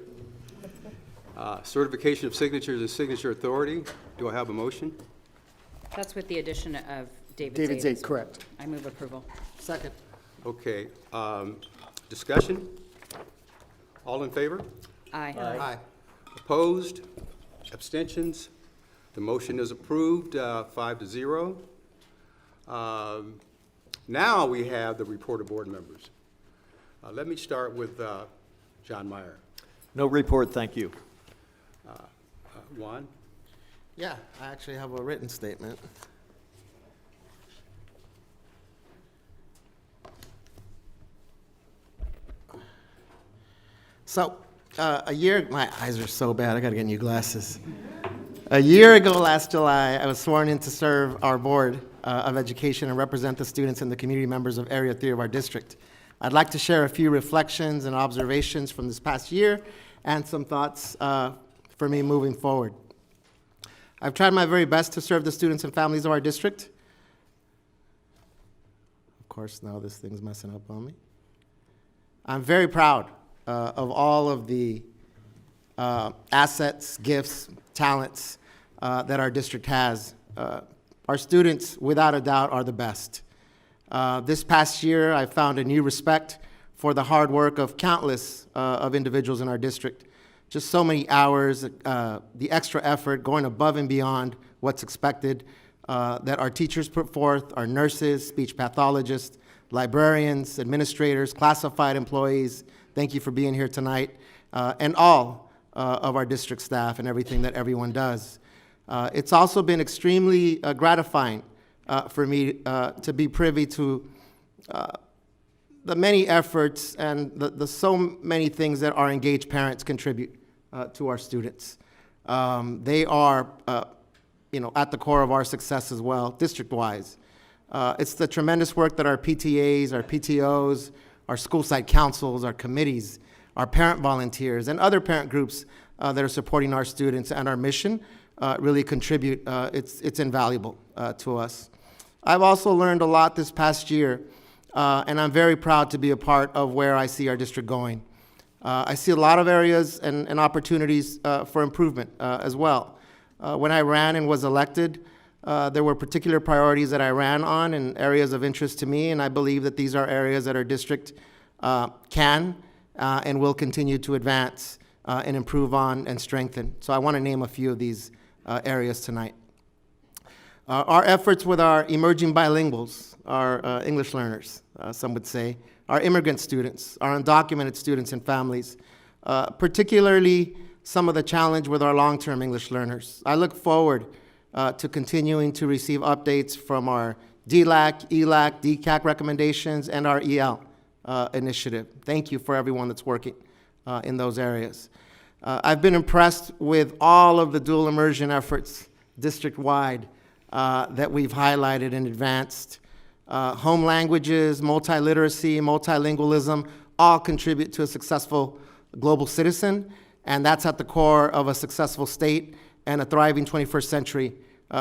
Certification of signatures and signature authority. Do I have a motion? That's with the addition of David David Zayas. Zate, correct. I move approval. Second. Okay, discussion? All in favor? Aye. Aye. Opposed? Abstentions? The motion is approved, 5-0. Now we have the report of board members. Let me start with John Meyer. No report, thank you. Juan? Yeah, I actually have a written statement. So, my eyes are so bad, I gotta get new glasses. A year ago last July, I was sworn in to serve our Board of Education and represent the students and the community members of Area 3 of our district. I'd like to share a few reflections and observations from this past year and some thoughts for me moving forward. I've tried my very best to serve the students and families of our district. Of course, now this thing's messing up on me. I'm very proud of all of the assets, gifts, talents that our district has. Our students, without a doubt, are the best. This past year, I found a new respect for the hard work of countless of individuals in our district. Just so many hours, the extra effort, going above and beyond what's expected, that our teachers put forth, our nurses, speech pathologists, librarians, administrators, classified employees. Thank you for being here tonight, and all of our district staff and everything that everyone does. It's also been extremely gratifying for me to be privy to the many efforts and the so many things that our engaged parents contribute to our students. They are, at the core of our success as well, district-wise. It's the tremendous work that our PTAs, our PTOs, our school site councils, our committees, our parent volunteers, and other parent groups that are supporting our students and our mission really contribute. It's invaluable to us. I've also learned a lot this past year, and I'm very proud to be a part of where I see our district going. I see a lot of areas and opportunities for improvement as well. When I ran and was elected, there were particular priorities that I ran on and areas of interest to me, and I believe that these are areas that our district can and will continue to advance and improve on and strengthen. So I want to name a few of these areas tonight. Our efforts with our emerging bilinguals, our English learners, some would say, our immigrant students, our undocumented students and families, particularly some of the challenge with our long-term English learners. I look forward to continuing to receive updates from our DLAC, ELAC, DCAC recommendations, and our EL initiative. Thank you for everyone that's working in those areas. I've been impressed with all of the dual immersion efforts district-wide that we've highlighted and advanced. Home languages, multiliteracy, multilingualism all contribute to a successful global citizen, and that's at the core of a successful state and a thriving 21st century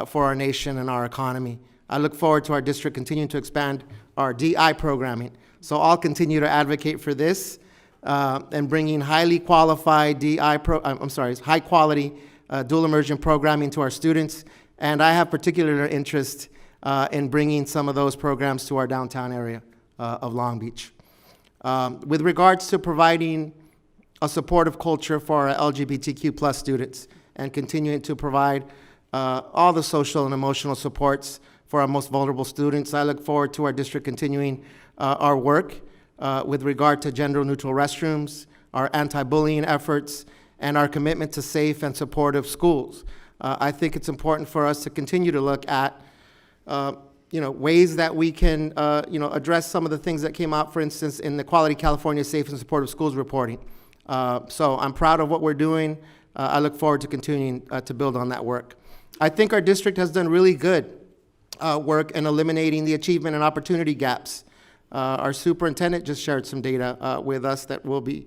for our nation and our economy. I look forward to our district continuing to expand our DI programming. So I'll continue to advocate for this and bringing highly qualified high quality dual immersion programming to our students. And I have particular interest in bringing some of those programs to our downtown area of Long Beach. With regards to providing a supportive culture for our LGBTQ plus students and continuing to provide all the social and emotional supports for our most vulnerable students, I look forward to our district continuing our work with regard to gender-neutral restrooms, our anti-bullying efforts, and our commitment to safe and supportive schools. I think it's important for us to continue to look at ways that we can address some of the things that came out, for instance, in the Quality California Safe and Supportive Schools reporting. So I'm proud of what we're doing. I look forward to continuing to build on that work. I think our district has done really good work in eliminating the achievement and opportunity gaps. Our superintendent just shared some data with us that will be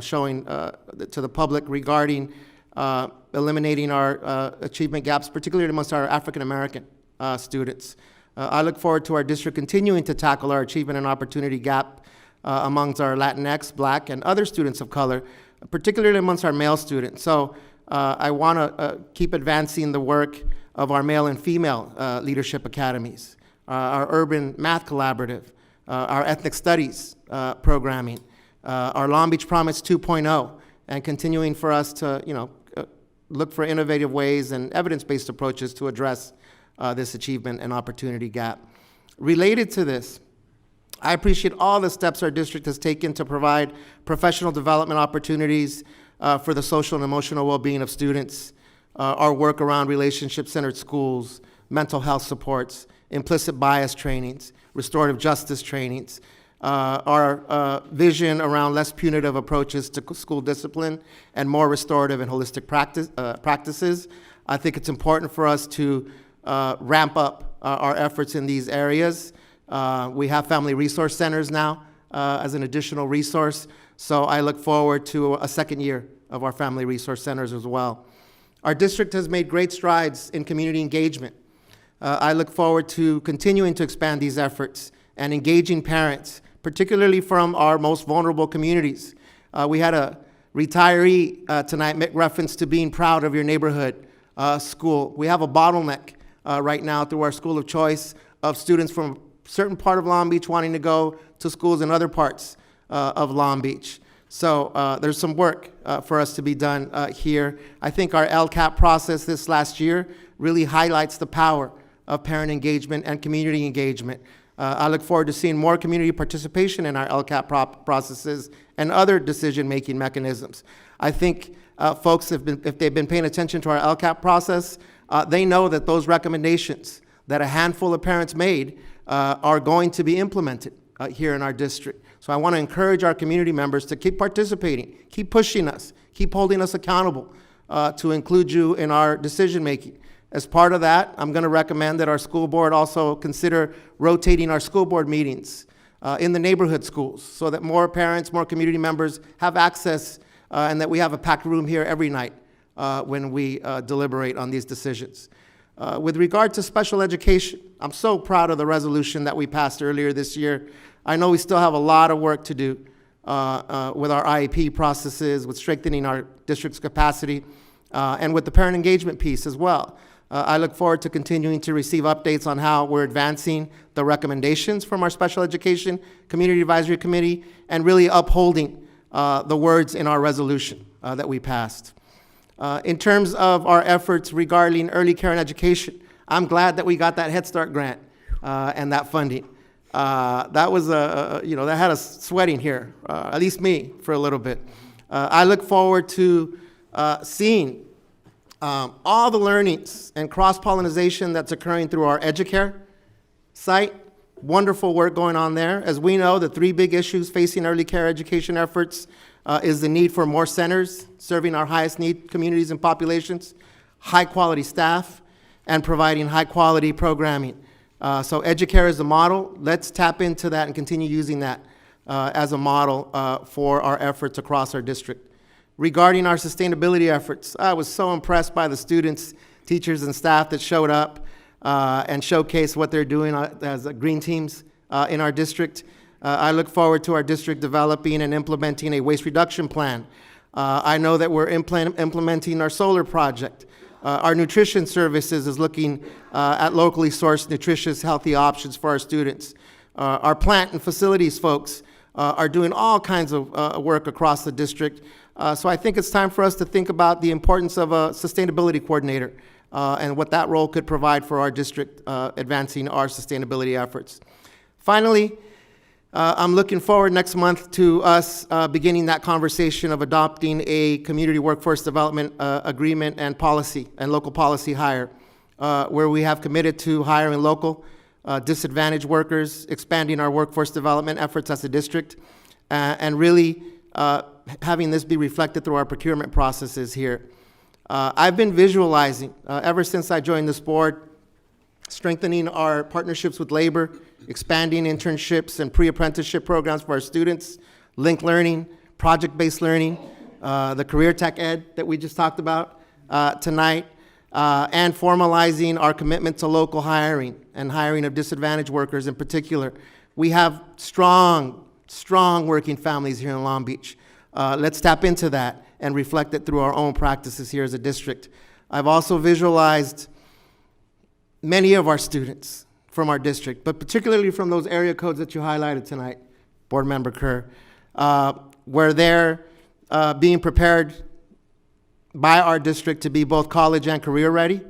showing to the public regarding eliminating our achievement gaps, particularly amongst our African American students. I look forward to our district continuing to tackle our achievement and opportunity gap amongst our Latinx, Black, and other students of color, particularly amongst our male students. So I want to keep advancing the work of our male and female leadership academies, our urban math collaborative, our ethnic studies programming, our Long Beach Promise 2.0, and continuing for us to look for innovative ways and evidence-based approaches to address this achievement and opportunity gap. Related to this, I appreciate all the steps our district has taken to provide professional development opportunities for the social and emotional well-being of students, our work around relationship-centered schools, mental health supports, implicit bias trainings, restorative justice trainings, our vision around less punitive approaches to school discipline and more restorative and holistic practices. I think it's important for us to ramp up our efforts in these areas. We have family resource centers now as an additional resource, so I look forward to a second year of our family resource centers as well. Our district has made great strides in community engagement. I look forward to continuing to expand these efforts and engaging parents, particularly from our most vulnerable communities. We had a retiree tonight make reference to being proud of your neighborhood school. We have a bottleneck right now through our school of choice of students from a certain part of Long Beach wanting to go to schools in other parts of Long Beach. So there's some work for us to be done here. I think our LCAP process this last year really highlights the power of parent engagement and community engagement. I look forward to seeing more community participation in our LCAP processes and other decision-making mechanisms. I think folks, if they've been paying attention to our LCAP process, they know that those recommendations that a handful of parents made are going to be implemented here in our district. So I want to encourage our community members to keep participating, keep pushing us, keep holding us accountable to include you in our decision-making. As part of that, I'm going to recommend that our school board also consider rotating our school board meetings in the neighborhood schools so that more parents, more community members have access and that we have a packed room here every night when we deliberate on these decisions. With regard to special education, I'm so proud of the resolution that we passed earlier this year. I know we still have a lot of work to do with our IEP processes, with strengthening our district's capacity, and with the parent engagement piece as well. I look forward to continuing to receive updates on how we're advancing the recommendations from our Special Education Community Advisory Committee and really upholding the words in our resolution that we passed. In terms of our efforts regarding early care and education, I'm glad that we got that Head Start grant and that funding. That was that had us sweating here, at least me, for a little bit. I look forward to seeing all the learnings and cross-pollination that's occurring through our EduCare site. Wonderful work going on there. As we know, the three big issues facing early care education efforts is the need for more centers serving our highest need communities and populations, high-quality staff, and providing high-quality programming. So EduCare is the model. Let's tap into that and continue using that as a model for our efforts across our district. Regarding our sustainability efforts, I was so impressed by the students, teachers, and staff that showed up and showcased what they're doing as green teams in our district. I look forward to our district developing and implementing a waste reduction plan. I know that we're implementing our solar project. Our nutrition services is looking at locally sourced, nutritious, healthy options for our students. Our plant and facilities folks are doing all kinds of work across the district. So I think it's time for us to think about the importance of a sustainability coordinator and what that role could provide for our district advancing our sustainability efforts. Finally, I'm looking forward next month to us beginning that conversation of adopting a community workforce development agreement and policy and local policy hire, where we have committed to hiring local disadvantaged workers, expanding our workforce development efforts as a district, and really having this be reflected through our procurement processes here. I've been visualizing, ever since I joined this board, strengthening our partnerships with labor, expanding internships and pre-apprenticeship programs for our students, linked learning, project-based learning, the career tech ed that we just talked about tonight, and formalizing our commitment to local hiring and hiring of disadvantaged workers in particular. We have strong working families here in Long Beach. Let's tap into that and reflect it through our own practices here as a district. I've also visualized many of our students from our district, but particularly from those area codes that you highlighted tonight, Board Member Kerr, where they're being prepared by our district to be both college and career ready,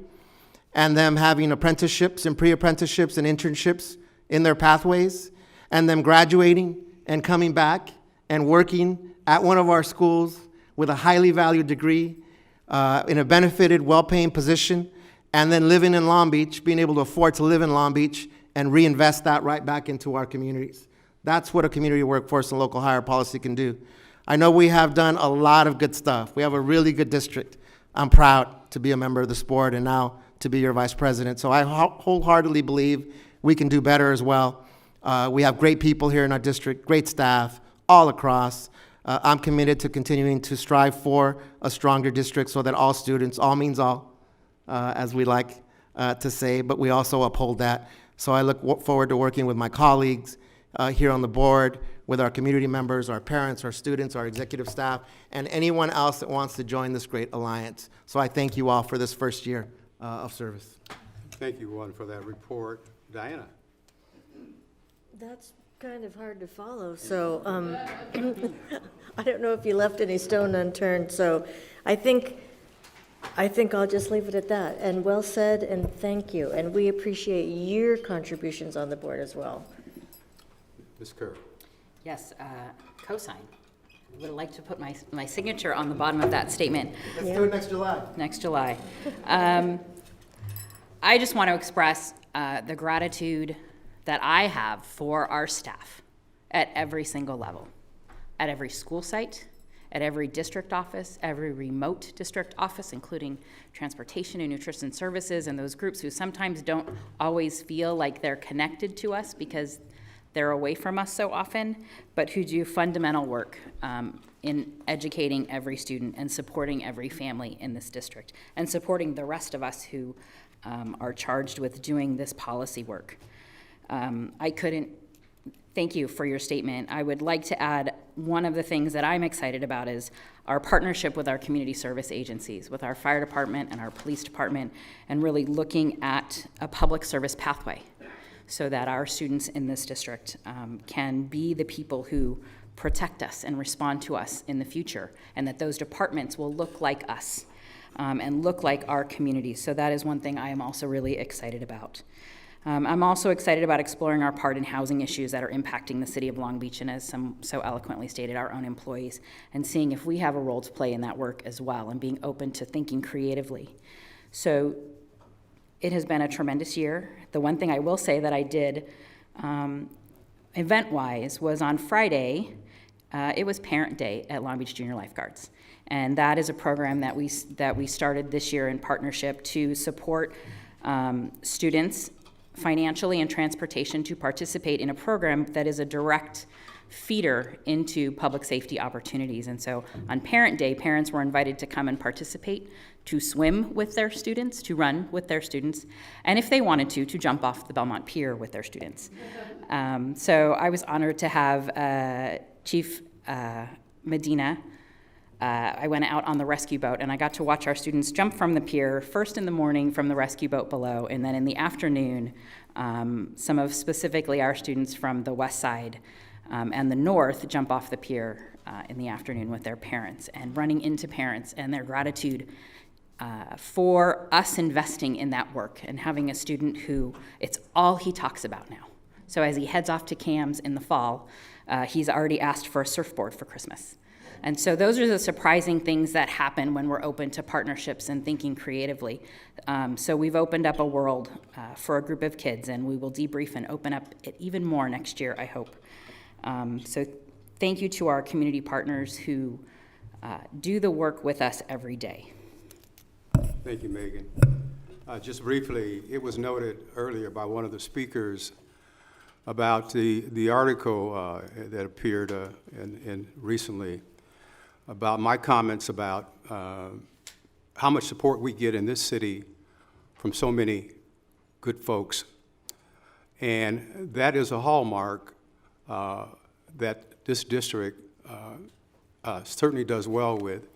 and them having apprenticeships and pre-apprenticeships and internships in their pathways, and them graduating and coming back and working at one of our schools with a highly valued degree in a benefited, well-paying position, and then living in Long Beach, being able to afford to live in Long Beach and reinvest that right back into our communities. That's what a community workforce and local hire policy can do. I know we have done a lot of good stuff. We have a really good district. I'm proud to be a member of this board and now to be your vice president. So I wholeheartedly believe we can do better as well. We have great people here in our district, great staff all across. I'm committed to continuing to strive for a stronger district so that all students, all means all, as we like to say, but we also uphold that. So I look forward to working with my colleagues here on the board, with our community members, our parents, our students, our executive staff, and anyone else that wants to join this great alliance. So I thank you all for this first year of service. Thank you, Juan, for that report. Diana? That's kind of hard to follow, so I don't know if you left any stone unturned, so I think I'll just leave it at that. And well said, and thank you. And we appreciate your contributions on the board as well. Ms. Kerr? Yes, cosign. I would like to put my signature on the bottom of that statement. Let's do it next July. Next July. I just want to express the gratitude that I have for our staff at every single level, at every school site, at every district office, every remote district office, including transportation and nutrition services, and those groups who sometimes don't always feel like they're connected to us because they're away from us so often, but who do fundamental work in educating every student and supporting every family in this district, and supporting the rest of us who are charged with doing this policy work. I couldn't thank you for your statement. I would like to add one of the things that I'm excited about is our partnership with our community service agencies, with our fire department and our police department, and really looking at a public service pathway so that our students in this district can be the people who protect us and respond to us in the future, and that those departments will look like us and look like our communities. So that is one thing I am also really excited about. I'm also excited about exploring our part in housing issues that are impacting the city of Long Beach, and as some so eloquently stated, our own employees, and seeing if we have a role to play in that work as well, and being open to thinking creatively. So it has been a tremendous year. The one thing I will say that I did event-wise was on Friday, it was Parent Day at Long Beach Junior Lifeguards. And that is a program that we started this year in partnership to support students financially and transportation to participate in a program that is a direct feeder into public safety opportunities. And so on Parent Day, parents were invited to come and participate, to swim with their students, to run with their students, and if they wanted to jump off the Belmont Pier with their students. So I was honored to have Chief Medina. I went out on the rescue boat, and I got to watch our students jump from the pier, first in the morning from the rescue boat below, and then in the afternoon, some of specifically our students from the west side and the north jump off the pier in the afternoon with their parents, and running into parents and their gratitude for us investing in that work, and having a student who, it's all he talks about now. So as he heads off to CAMS in the fall, he's already asked for a surfboard for Christmas. And so those are the surprising things that happen when we're open to partnerships and thinking creatively. So we've opened up a world for a group of kids, and we will debrief and open up it even more next year, I hope. So thank you to our community partners who do the work with us every day. Thank you, Megan. Just briefly, it was noted earlier by one of the speakers about the article that appeared in recently about my comments about how much support we get in this city from so many good folks. And that is a hallmark that this district certainly does well with.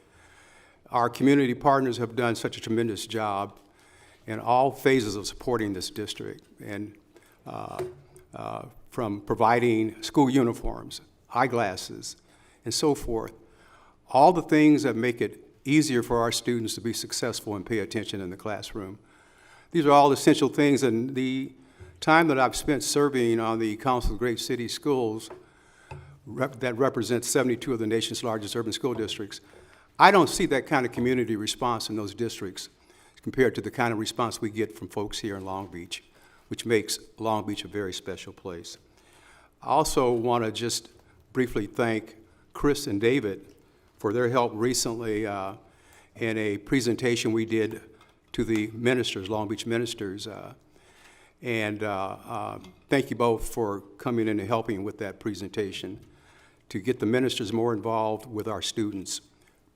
Our community partners have done such a tremendous job in all phases of supporting this district, and from providing school uniforms, eyeglasses, and so forth. All the things that make it easier for our students to be successful and pay attention in the classroom. These are all essential things, and the time that I've spent serving on the Council of Great City Schools that represents 72 of the nation's largest urban school districts, I don't see that kind of community response in those districts compared to the kind of response we get from folks here in Long Beach, which makes Long Beach a very special place. I also want to just briefly thank Chris and David for their help recently in a presentation we did to the ministers, Long Beach ministers. And thank you both for coming in and helping with that presentation to get the ministers more involved with our students.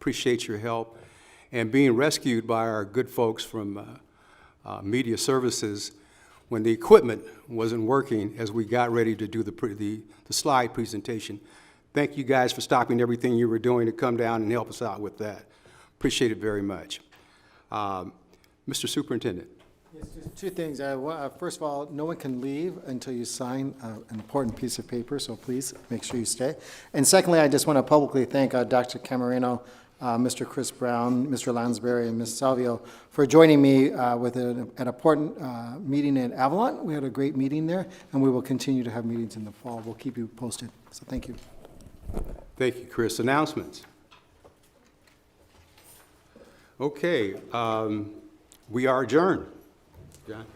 Appreciate your help. And being rescued by our good folks from Media Services when the equipment wasn't working as we got ready to do the slide presentation. Thank you guys for stopping everything you were doing to come down and help us out with that. Appreciate it very much. Mr. Superintendent. Yes, just two things. First of all, no one can leave until you sign an important piece of paper, so please make sure you stay. And secondly, I just want to publicly thank Dr. Camarino, Mr. Chris Brown, Mr. Lansbury, and Ms. Salvio for joining me with an important meeting in Avalon. We had a great meeting there, and we will continue to have meetings in the fall. We'll keep you posted. So thank you. Thank you, Chris. Announcements. Okay, we are adjourned. John?